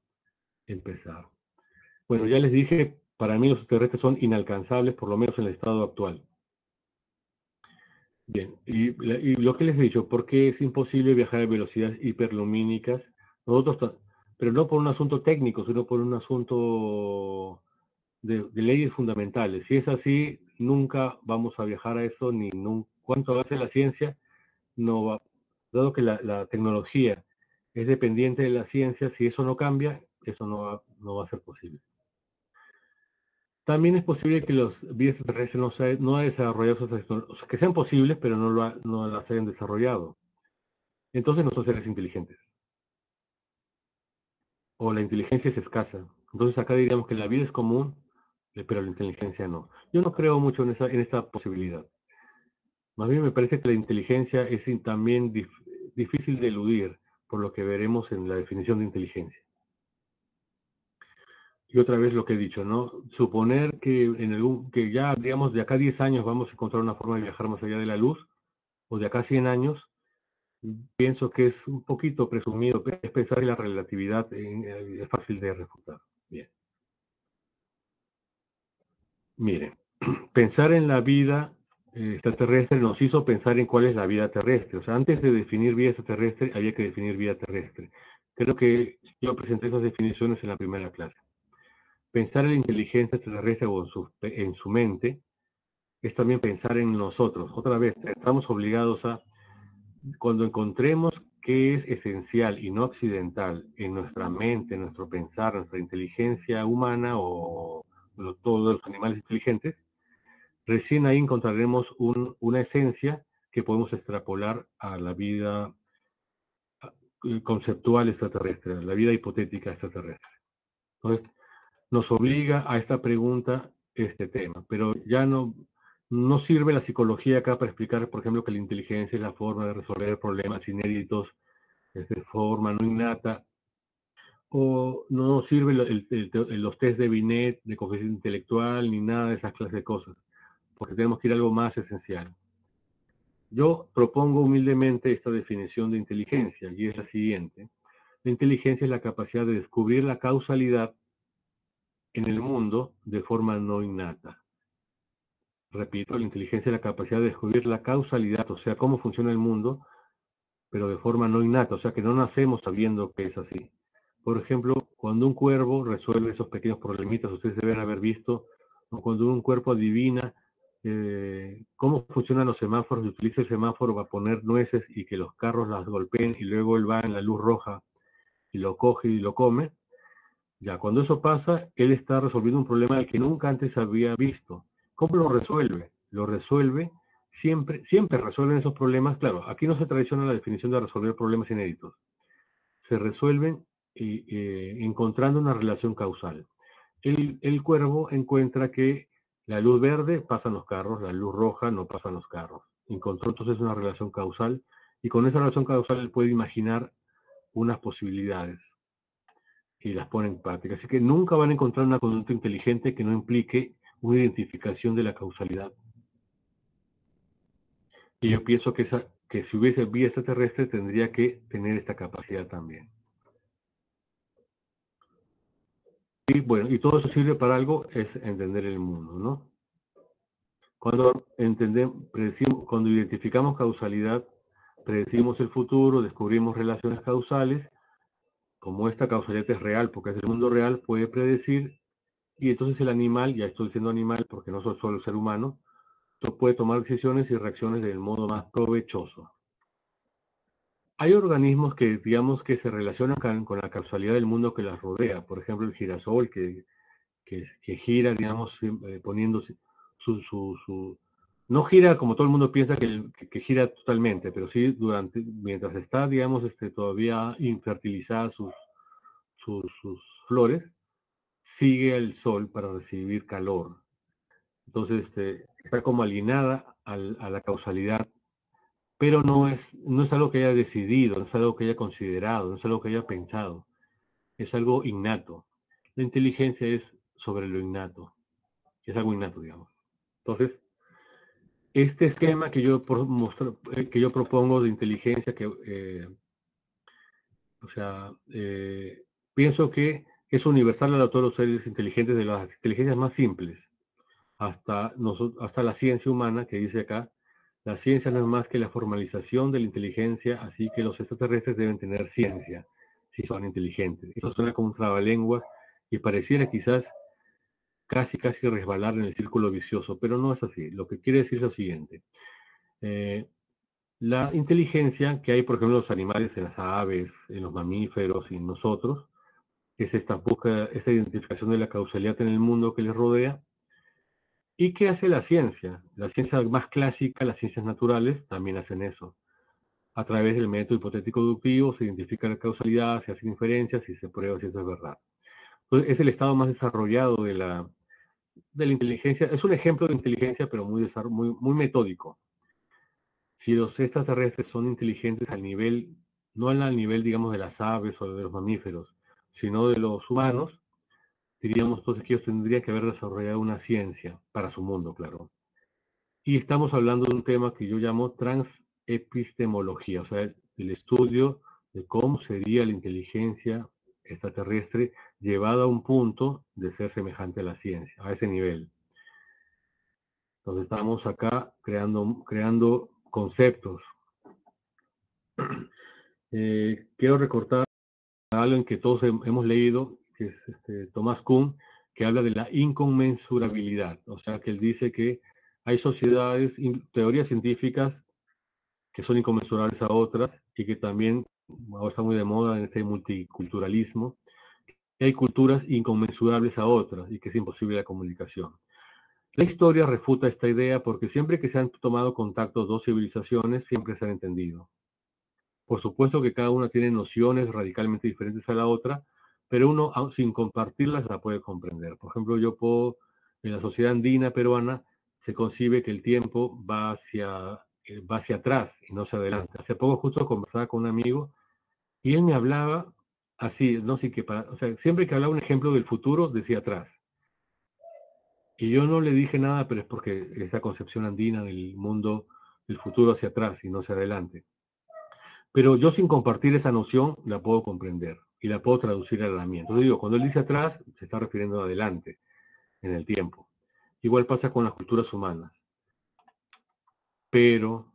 empezar. Bueno, ya les dije, para mí los extraterrestres son inalcanzables, por lo menos en el estado actual. Bien, y lo que les he dicho, ¿por qué es imposible viajar a velocidades hiperlumínicas? Pero no por un asunto técnico, sino por un asunto de leyes fundamentales. Si es así, nunca vamos a viajar a eso, ni cuanto avance la ciencia, no va, dado que la tecnología es dependiente de la ciencia, si eso no cambia, eso no va a ser posible. También es posible que los vías extraterrestres no hayan desarrollado esas tecnologías, o sea, que sean posibles, pero no las hayan desarrollado. Entonces no son seres inteligentes. O la inteligencia es escasa. Entonces acá diríamos que la vida es común, pero la inteligencia no. Yo no creo mucho en esta posibilidad. Más bien me parece que la inteligencia es también difícil de eludir, por lo que veremos en la definición de inteligencia. Y otra vez lo que he dicho, ¿no? Suponer que ya, digamos, de acá a 10 años vamos a encontrar una forma de viajar más allá de la luz, o de acá a 100 años, pienso que es un poquito presumido, es pensar en la relatividad, es fácil de refutar. Bien. Miren, pensar en la vida extraterrestre nos hizo pensar en cuál es la vida terrestre. O sea, antes de definir vida extraterrestre, había que definir vida terrestre. Creo que yo presenté esas definiciones en la primera clase. Pensar en la inteligencia extraterrestre o en su mente es también pensar en nosotros. Otra vez, estamos obligados a, cuando encontremos qué es esencial y no accidental en nuestra mente, en nuestro pensar, nuestra inteligencia humana o todos los animales inteligentes, recién ahí encontraremos una esencia que podemos extrapolar a la vida conceptual extraterrestre, a la vida hipotética extraterrestre. Entonces, nos obliga a esta pregunta este tema, pero ya no sirve la psicología acá para explicar, por ejemplo, que la inteligencia es la forma de resolver problemas inéditos de forma no innata, o no sirve los test de Binet, de coeficiente intelectual, ni nada de esas clases de cosas, porque tenemos que ir a algo más esencial. Yo propongo humildemente esta definición de inteligencia, y es la siguiente. La inteligencia es la capacidad de descubrir la causalidad en el mundo de forma no innata. Repito, la inteligencia es la capacidad de descubrir la causalidad, o sea, cómo funciona el mundo, pero de forma no innata, o sea, que no nacemos sabiendo que es así. Por ejemplo, cuando un cuervo resuelve esos pequeños problemitas, ustedes deben haber visto, o cuando un cuerpo adivina cómo funcionan los semáforos y utiliza el semáforo para poner nueces y que los carros las golpeen y luego él va en la luz roja y lo coge y lo come. Ya, cuando eso pasa, él está resolviendo un problema del que nunca antes había visto. ¿Cómo lo resuelve? Lo resuelve, siempre resuelven esos problemas. Claro, aquí no se traiciona la definición de resolver problemas inéditos. Se resuelven encontrando una relación causal. El cuervo encuentra que la luz verde pasan los carros, la luz roja no pasan los carros. encontró entonces una relación causal, y con esa relación causal él puede imaginar unas posibilidades y las pone en práctica. Así que nunca van a encontrar una conducta inteligente que no implique una identificación de la causalidad. Y yo pienso que si hubiese vida extraterrestre tendría que tener esta capacidad también. Y bueno, y todo eso sirve para algo, es entender el mundo, ¿no? Cuando cuando identificamos causalidad, predecimos el futuro, descubrimos relaciones causales, como esta causalidad es real, porque es el mundo real, puede predecir, y entonces el animal, ya estoy diciendo animal porque no soy solo el ser humano, puede tomar decisiones y reacciones del modo más provechoso. Hay organismos que, digamos, que se relacionan con la causalidad del mundo que las rodea. Por ejemplo, el girasol, que gira, digamos, poniendo no gira como todo el mundo piensa que gira totalmente, pero sí mientras está, digamos, todavía infertilizadas sus flores, sigue el sol para recibir calor. Entonces, está como alienada a la causalidad, pero no es algo que haya decidido, no es algo que haya considerado, no es algo que haya pensado, es algo innato. La inteligencia es sobre lo innato, es algo innato, digamos. Entonces, este esquema que yo propongo de inteligencia, o sea, pienso que es universal a todos los seres inteligentes, de las inteligencias más simples hasta la ciencia humana, que dice acá, la ciencia no es más que la formalización de la inteligencia, así que los extraterrestres deben tener ciencia, si son inteligentes. Eso suena como un trabalengua y pareciera quizás casi resbalar en el círculo vicioso, pero no es así. Lo que quiere decir es lo siguiente. La inteligencia que hay, por ejemplo, en los animales, en las aves, en los mamíferos y en nosotros, es esta búsqueda, esta identificación de la causalidad en el mundo que les rodea. ¿Y qué hace la ciencia? La ciencia más clásica, las ciencias naturales, también hacen eso. A través del método hipotético deductivo se identifica la causalidad, se hacen inferencias y se prueba si eso es verdad. Entonces, es el estado más desarrollado de la inteligencia. Es un ejemplo de inteligencia, pero muy metódico. Si los extraterrestres son inteligentes al nivel, no al nivel, digamos, de las aves o de los mamíferos, sino de los humanos, diríamos entonces que ellos tendrían que haber desarrollado una ciencia para su mundo, claro. Y estamos hablando de un tema que yo llamo transepistemología, o sea, el estudio de cómo sería la inteligencia extraterrestre llevada a un punto de ser semejante a la ciencia, a ese nivel. Entonces estamos acá creando conceptos. Quiero recortar algo en que todos hemos leído, que es Thomas Kuhn, que habla de la inconmensurabilidad. O sea, que él dice que hay sociedades, teorías científicas que son inconmensurables a otras y que también ahora está muy de moda en este multiculturalismo. Y hay culturas inconmensurables a otras y que es imposible la comunicación. La historia refuta esta idea porque siempre que se han tomado contacto dos civilizaciones, siempre se han entendido. Por supuesto que cada una tiene nociones radicalmente diferentes a la otra, pero uno sin compartirlas la puede comprender. Por ejemplo, en la sociedad andina peruana se concibe que el tiempo va hacia atrás y no hacia adelante. Hace poco justo conversaba con un amigo y él me hablaba así, no sé qué, o sea, siempre que hablaba un ejemplo del futuro decía atrás. Y yo no le dije nada, pero es porque esa concepción andina del mundo, del futuro hacia atrás y no hacia adelante. Pero yo sin compartir esa noción la puedo comprender y la puedo traducir a la mía. Entonces digo, cuando él dice atrás, se está refiriendo a adelante, en el tiempo. Igual pasa con las culturas humanas. Pero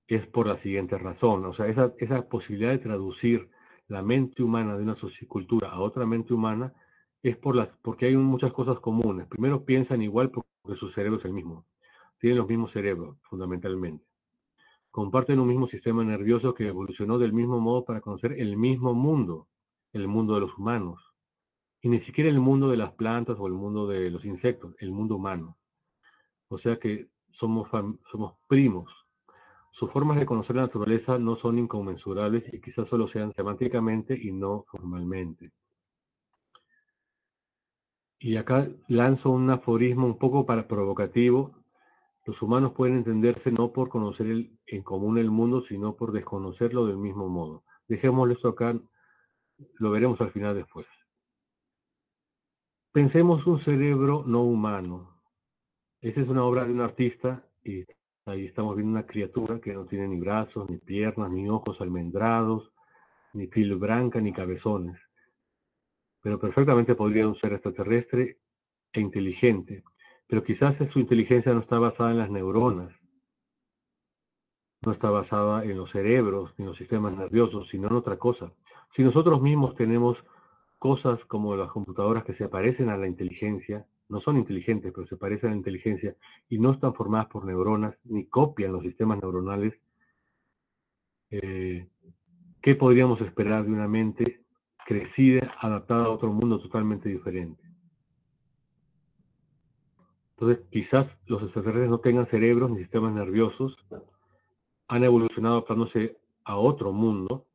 es por la siguiente razón. O sea, esa posibilidad de traducir la mente humana de una sociocultura a otra mente humana es porque hay muchas cosas comunes. Primero piensan igual porque su cerebro es el mismo. Tienen los mismos cerebros, fundamentalmente. Comparten un mismo sistema nervioso que evolucionó del mismo modo para conocer el mismo mundo, el mundo de los humanos. Y ni siquiera el mundo de las plantas o el mundo de los insectos, el mundo humano. O sea que somos primos. Sus formas de conocer la naturaleza no son inconmensurables y quizás solo sean semánticamente y no formalmente. Y acá lanzo un aforismo un poco provocativo Los humanos pueden entenderse no por conocer en común el mundo, sino por desconocerlo del mismo modo. Dejémoslo esto acá, lo veremos al final después. Pensemos un cerebro no humano. Esa es una obra de un artista y ahí estamos viendo una criatura que no tiene ni brazos, ni piernas, ni ojos almendrados, ni piel blanca, ni cabezones. Pero perfectamente podría un ser extraterrestre e inteligente. Pero quizás su inteligencia no está basada en las neuronas, no está basada en los cerebros ni en los sistemas nerviosos, sino en otra cosa. Si nosotros mismos tenemos cosas como las computadoras que se parecen a la inteligencia, no son inteligentes, pero se parecen a la inteligencia y no están formadas por neuronas ni copian los sistemas neuronales, eh, ¿qué podríamos esperar de una mente crecida, adaptada a otro mundo totalmente diferente? Entonces, quizás los extraterrestres no tengan cerebros ni sistemas nerviosos, han evolucionado adaptándose a otro mundo.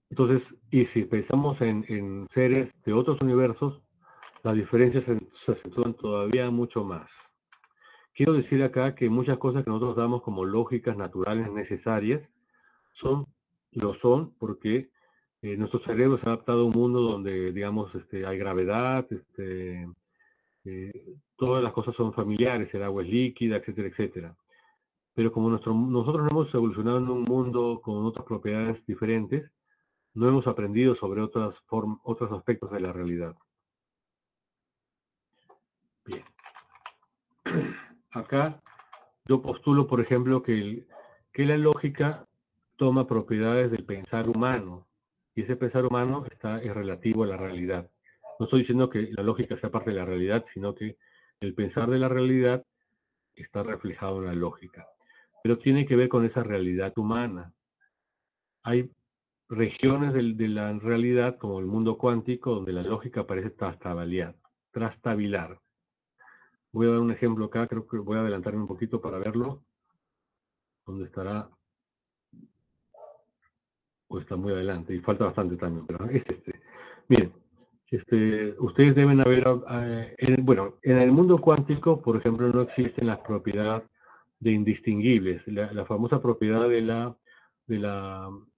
Entonces, y si pensamos en seres de otros universos, las diferencias se acentúan todavía mucho más. Quiero decir acá que muchas cosas que nosotros damos como lógicas naturales necesarias lo son porque nuestro cerebro se ha adaptado a un mundo donde, digamos, hay gravedad, todas las cosas son familiares, el agua es líquida, etcétera, etcétera. Pero como nosotros no hemos evolucionado en un mundo con otras propiedades diferentes, no hemos aprendido sobre otros aspectos de la realidad. Bien. Acá yo postulo, por ejemplo, que la lógica toma propiedades del pensar humano, y ese pensar humano es relativo a la realidad. No estoy diciendo que la lógica sea parte de la realidad, sino que el pensar de la realidad está reflejado en la lógica. Pero tiene que ver con esa realidad humana. Hay regiones de la realidad, como el mundo cuántico, donde la lógica parece trastabilar. Voy a dar un ejemplo acá, creo que voy a adelantarme un poquito para verlo, donde estará, o está muy adelante, y falta bastante también, pero es este. Miren, ustedes deben haber, bueno, en el mundo cuántico, por ejemplo, no existen las propiedades de indistinguibles, la famosa propiedad de la,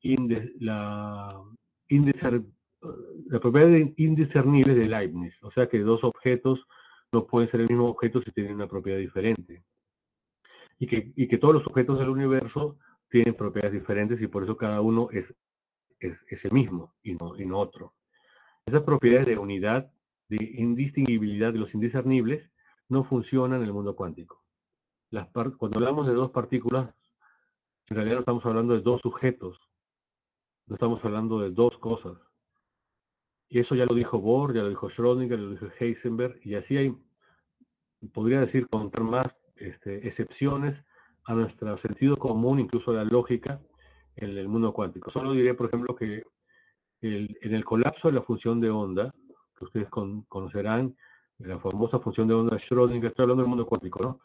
inde- la, indiscer- la propiedad de indiscernibles de Leibniz, o sea que dos objetos no pueden ser el mismo objeto si tienen una propiedad diferente, y que todos los objetos del universo tienen propiedades diferentes y por eso cada uno es el mismo y no otro. Esas propiedades de unidad, de indistinguibilidad de los indiscernibles, no funcionan en el mundo cuántico. Cuando hablamos de dos partículas, en realidad no estamos hablando de dos sujetos, no estamos hablando de dos cosas. Y eso ya lo dijo Bohr, ya lo dijo Schrödinger, ya lo dijo Heisenberg, y así hay, podría decir, contar más excepciones a nuestro sentido común, incluso a la lógica, en el mundo cuántico. Solo diré, por ejemplo, que en el colapso de la función de onda, que ustedes conocerán, la famosa función de onda de Schrödinger, estoy hablando del mundo cuántico, ¿no?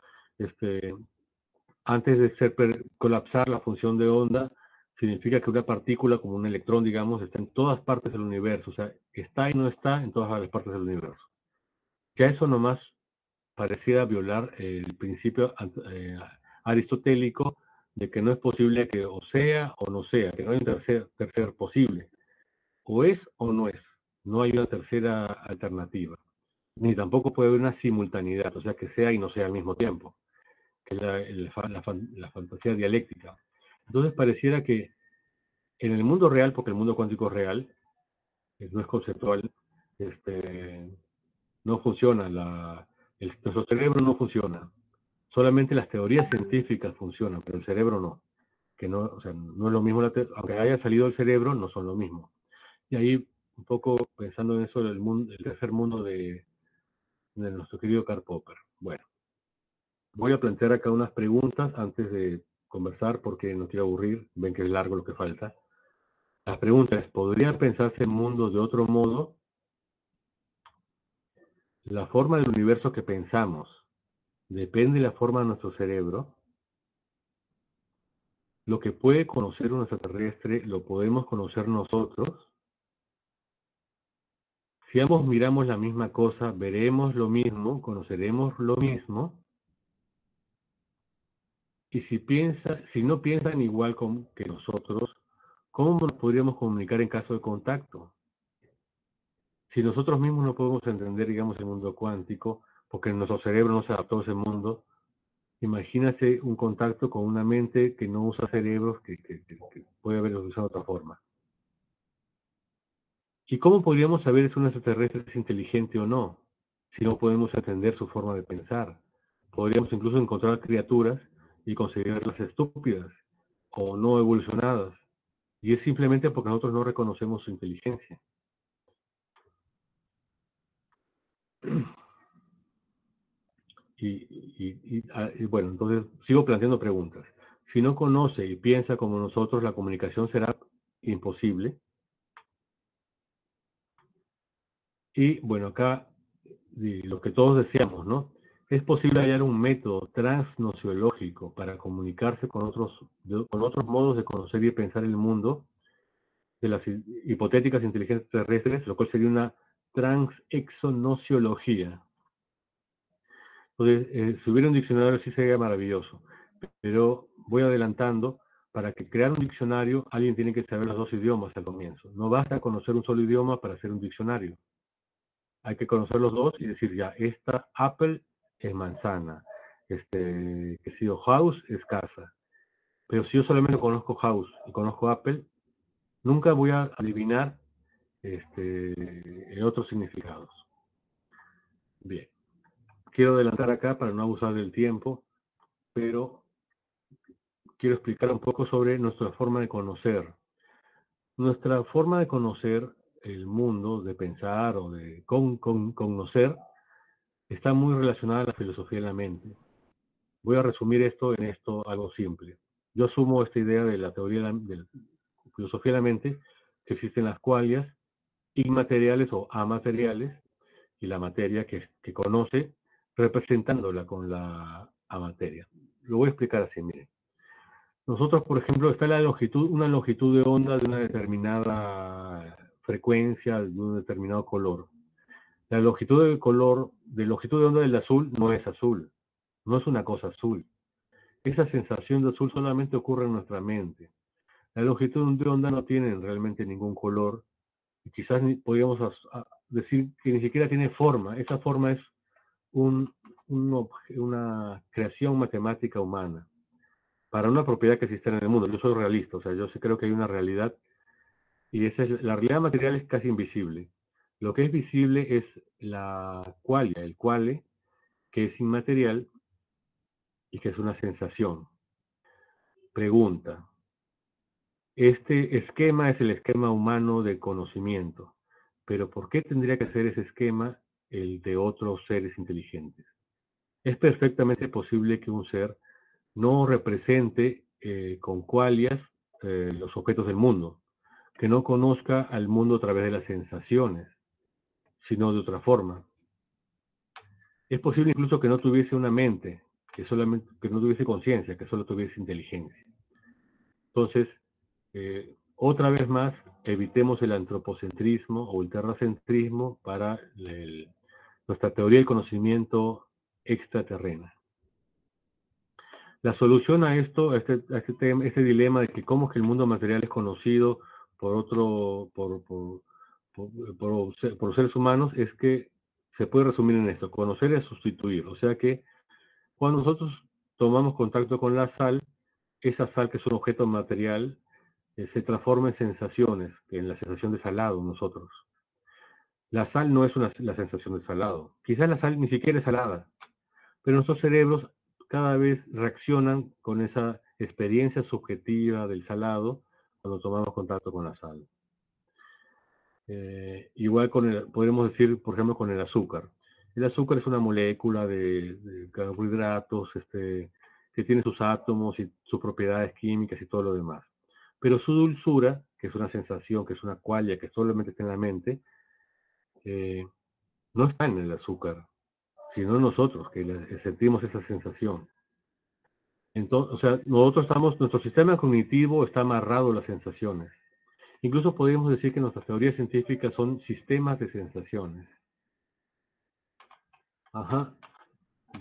Antes de colapsar la función de onda, significa que una partícula, como un electrón, digamos, está en todas partes del universo, o sea, está y no está en todas las partes del universo. Ya eso nomás parecía violar el principio aristotélico de que no es posible que o sea o no sea, que no hay un tercer posible. O es o no es. No hay una tercera alternativa. Ni tampoco puede haber una simultaneidad, o sea, que sea y no sea al mismo tiempo, que es la fantasía dialéctica. Entonces pareciera que en el mundo real, porque el mundo cuántico es real, no es conceptual, no funciona, nuestro cerebro no funciona. Solamente las teorías científicas funcionan, pero el cerebro no. Que no, o sea, no es lo mismo, aunque haya salido el cerebro, no son lo mismo. Y ahí, un poco pensando en eso del mundo, el tercer mundo de nuestro querido Karl Popper. Bueno, voy a plantear acá unas preguntas antes de conversar porque no quiero aburrir, ven que es largo lo que falta. La pregunta es, ¿podría pensarse el mundo de otro modo? La forma del universo que pensamos depende de la forma de nuestro cerebro. Lo que puede conocer un extraterrestre lo podemos conocer nosotros. Si ambos miramos la misma cosa, veremos lo mismo, conoceremos lo mismo. Y si no piensan igual que nosotros, ¿cómo nos podríamos comunicar en caso de contacto? Si nosotros mismos no podemos entender, digamos, el mundo cuántico, porque nuestro cerebro no se adaptó a ese mundo, imagínate un contacto con una mente que no usa cerebros, que puede haber usado de otra forma. ¿Y cómo podríamos saber si un extraterrestre es inteligente o no? Si no podemos entender su forma de pensar. Podríamos incluso encontrar criaturas y considerarlas estúpidas o no evolucionadas. Y es simplemente porque nosotros no reconocemos su inteligencia. Y bueno, entonces sigo planteando preguntas. Si no conoce y piensa como nosotros, la comunicación será imposible. Y bueno, acá lo que todos deseamos, ¿no? Es posible hallar un método transnociológico para comunicarse con otros modos de conocer y pensar el mundo de las hipotéticas inteligencias terrestres, lo cual sería una transexonociología. Entonces, si hubiera un diccionario sí sería maravilloso, pero voy adelantando, para que crear un diccionario alguien tiene que saber los dos idiomas al comienzo. No basta conocer un solo idioma para hacer un diccionario. Hay que conocer los dos y decir, ya, esta Apple es manzana, que si house es casa. Pero si yo solamente conozco house y conozco Apple, nunca voy a adivinar otros significados. Bien, quiero adelantar acá para no abusar del tiempo, pero quiero explicar un poco sobre nuestra forma de conocer. Nuestra forma de conocer el mundo, de pensar o de conocer, está muy relacionada a la filosofía de la mente. Voy a resumir esto en algo simple. Yo asumo esta idea de la teoría de la filosofía de la mente, que existen las cualias inmateriales o amateriales, y la materia que conoce, representándola con la amateria. Lo voy a explicar así, miren. Nosotros, por ejemplo, está una longitud de onda de una determinada frecuencia, de un determinado color. La longitud de onda del azul no es azul, no es una cosa azul. Esa sensación de azul solamente ocurre en nuestra mente. La longitud de onda no tiene realmente ningún color y quizás podríamos decir que ni siquiera tiene forma. Esa forma es una creación matemática humana para una propiedad que existe en el mundo. Yo soy realista, o sea, yo sí creo que hay una realidad y la realidad material es casi invisible. Lo que es visible es la qualia, el quale, que es inmaterial y que es una sensación. Pregunta. Este esquema es el esquema humano de conocimiento, pero ¿por qué tendría que ser ese esquema el de otros seres inteligentes? Es perfectamente posible que un ser no represente con qualias los objetos del mundo, que no conozca al mundo a través de las sensaciones, sino de otra forma. Es posible incluso que no tuviese una mente, que no tuviese conciencia, que solo tuviese inteligencia. Entonces, otra vez más, evitemos el antropocentrismo o el terracentrismo para nuestra teoría del conocimiento extraterrena. La solución a esto, este dilema de que cómo es que el mundo material es conocido por los seres humanos, es que se puede resumir en esto: conocer es sustituir. O sea que cuando nosotros tomamos contacto con la sal, esa sal, que es un objeto material, se transforma en sensaciones, en la sensación de salado nosotros. La sal no es la sensación de salado. Quizás la sal ni siquiera es salada, pero nuestros cerebros cada vez reaccionan con esa experiencia subjetiva del salado cuando tomamos contacto con la sal. Igual podemos decir, por ejemplo, con el azúcar. El azúcar es una molécula de carbohidratos que tiene sus átomos y sus propiedades químicas y todo lo demás. Pero su dulzura, que es una sensación, que es una qualia, que solamente está en la mente, no está en el azúcar, sino en nosotros, que sentimos esa sensación. Entonces, o sea, nuestro sistema cognitivo está amarrado a las sensaciones. Incluso podríamos decir que nuestras teorías científicas son sistemas de sensaciones. Ajá.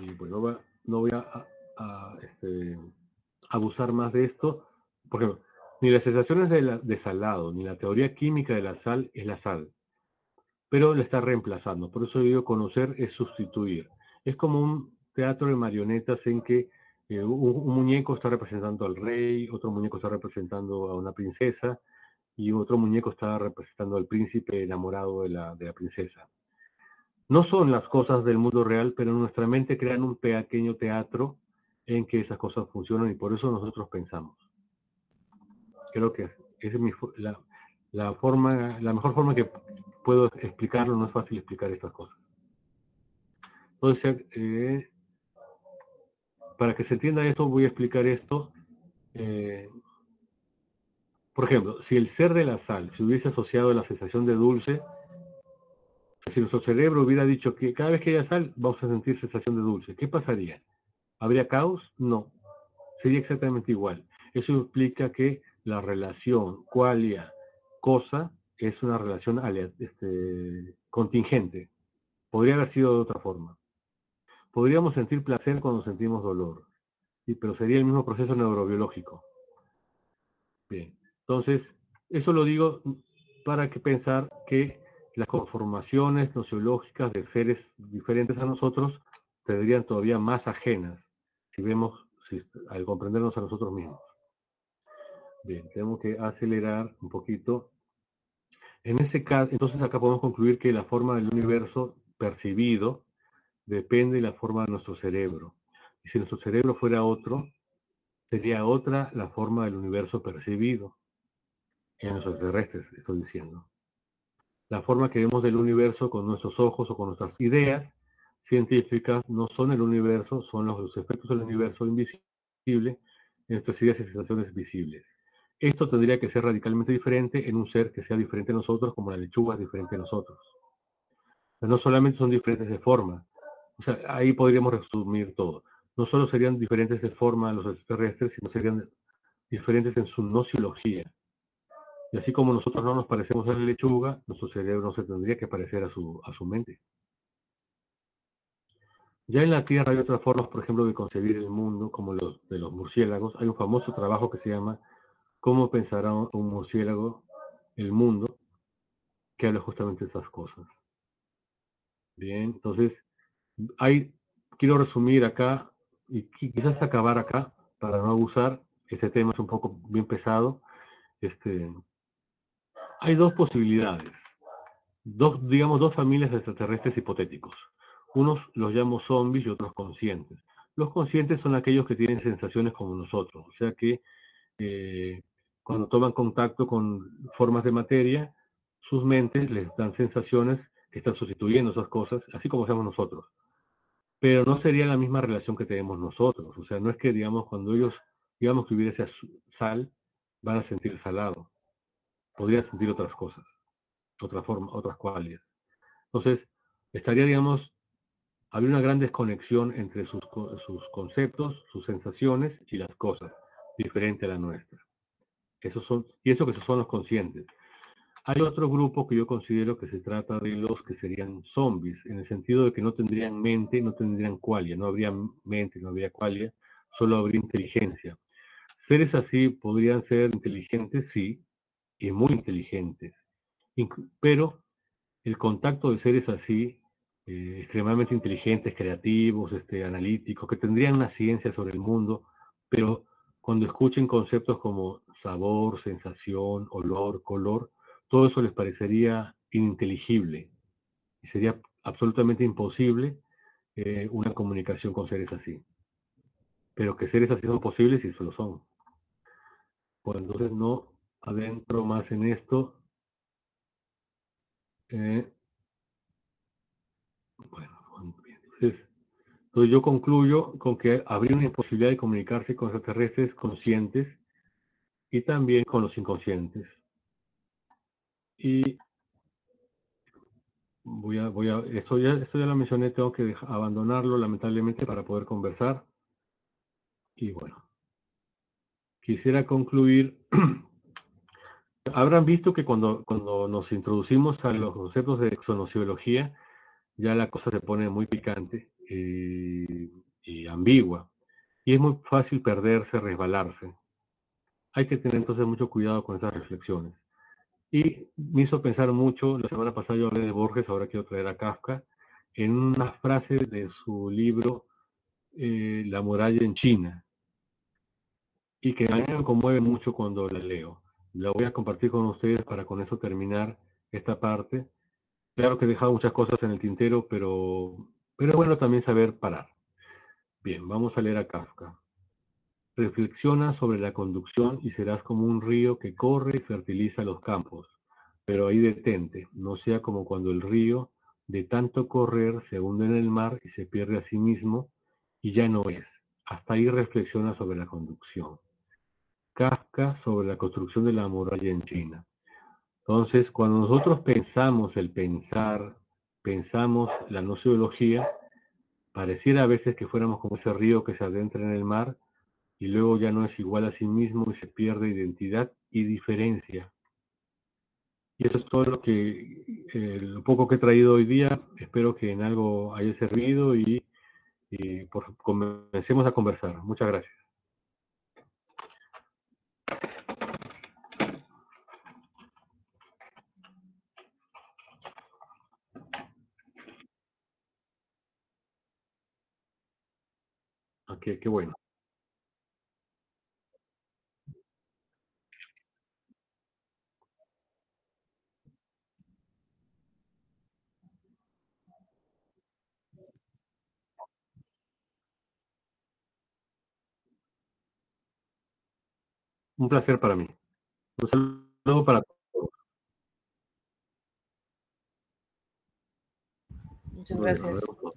Y pues no voy a, abusar más de esto. Por ejemplo, ni las sensaciones de salado, ni la teoría química de la sal es la sal, pero la está reemplazando. Por eso digo, conocer es sustituir. Es como un teatro de marionetas en que un muñeco está representando al rey, otro muñeco está representando a una princesa, y otro muñeco está representando al príncipe enamorado de la princesa. No son las cosas del mundo real, pero en nuestra mente crean un pequeño teatro en que esas cosas funcionan y por eso nosotros pensamos. Creo que esa es la mejor forma que puedo explicarlo. No es fácil explicar estas cosas. Entonces, para que se entienda esto, voy a explicar esto. Por ejemplo, si el ser de la sal se hubiese asociado a la sensación de dulce, si nuestro cerebro hubiera dicho que cada vez que haya sal vamos a sentir sensación de dulce, ¿qué pasaría? ¿Habría caos? No. Sería exactamente igual. Eso implica que la relación qualia-cosa es una relación contingente. Podría haber sido de otra forma. Podríamos sentir placer cuando sentimos dolor, pero sería el mismo proceso neurobiológico. Bien, entonces, eso lo digo para que pensar que las conformaciones nociológicas de seres diferentes a nosotros serían todavía más ajenas al comprendernos a nosotros mismos. Bien, tenemos que acelerar un poquito. En ese caso, entonces acá podemos concluir que la forma del universo percibido depende de la forma de nuestro cerebro. Y si nuestro cerebro fuera otro, sería otra la forma del universo percibido. En los extraterrestres, estoy diciendo. La forma que vemos del universo con nuestros ojos o con nuestras ideas científicas no son el universo, son los efectos del universo invisible en nuestras ideas y sensaciones visibles. Esto tendría que ser radicalmente diferente en un ser que sea diferente a nosotros, como la lechuga es diferente a nosotros. Pero no solamente son diferentes de forma, o sea, ahí podríamos resumir todo. No solo serían diferentes de forma los extraterrestres, sino serían diferentes en su nociología. Y así como nosotros no nos parecemos a la lechuga, nuestro cerebro no se tendría que parecer a su mente. Ya en la Tierra hay otras formas, por ejemplo, de concebir el mundo, como los de los murciélagos. Hay un famoso trabajo que se llama ¿Cómo pensará un murciélago el mundo?, que habla justamente de esas cosas. Bien, entonces, quiero resumir acá y quizás acabar acá para no abusar. Este tema es un poco bien pesado. Hay dos posibilidades, digamos, dos familias de extraterrestres hipotéticos. Unos los llamo zombies y otros conscientes. Los conscientes son aquellos que tienen sensaciones como nosotros, o sea que cuando toman contacto con formas de materia, sus mentes les dan sensaciones que están sustituyendo esas cosas, así como hacemos nosotros. Pero no sería la misma relación que tenemos nosotros. O sea, no es que, digamos, cuando ellos, digamos que hubiese sal, van a sentir salado. Podrían sentir otras cosas, otra forma, otras cualidades. Entonces, digamos, habría una gran desconexión entre sus conceptos, sus sensaciones y las cosas, diferente a la nuestra. Y eso que son los conscientes. Hay otro grupo que yo considero que se trata de los que serían zombies, en el sentido de que no tendrían mente, no tendrían qualia, no habría mente, no habría qualia, solo habría inteligencia. Seres así podrían ser inteligentes, sí, y muy inteligentes, pero el contacto de seres así, extremadamente inteligentes, creativos, analíticos, que tendrían una ciencia sobre el mundo, pero cuando escuchen conceptos como sabor, sensación, olor, color, todo eso les parecería ininteligible y sería absolutamente imposible una comunicación con seres así. Pero que seres así son posibles y eso lo son. Pues entonces no adentro más en esto. Bueno, entonces yo concluyo con que habría una imposibilidad de comunicarse con extraterrestres conscientes y también con los inconscientes. Y esto ya lo mencioné, tengo que abandonarlo lamentablemente para poder conversar. Y bueno, quisiera concluir Habrán visto que cuando nos introducimos a los conceptos de exonociología, ya la cosa se pone muy picante y ambigua. Y es muy fácil perderse, resbalarse. Hay que tener entonces mucho cuidado con esas reflexiones. Y me hizo pensar mucho, la semana pasada yo hablé de Borges, ahora quiero traer a Kafka, en una frase de su libro La muralla en China, y que a mí me conmueve mucho cuando la leo. La voy a compartir con ustedes para con eso terminar esta parte. Claro que he dejado muchas cosas en el tintero, pero es bueno también saber parar. Bien, vamos a leer a Kafka. Reflexiona sobre la conducción y serás como un río que corre y fertiliza los campos. Pero ahí detente, no sea como cuando el río, de tanto correr, se hunde en el mar y se pierde a sí mismo y ya no es. Hasta ahí reflexiona sobre la conducción. Kafka sobre la construcción de la muralla en China. Entonces, cuando nosotros pensamos el pensar, pensamos la nociología, pareciera a veces que fuéramos como ese río que se adentra en el mar y luego ya no es igual a sí mismo y se pierde identidad y diferencia. Y eso es todo lo poco que he traído hoy día. Espero que en algo haya servido y comencemos a conversar. Muchas gracias. Ok, qué bueno. Un placer para mí. Un saludo para todos. Muchas Muy bien, nos gracias. vemos.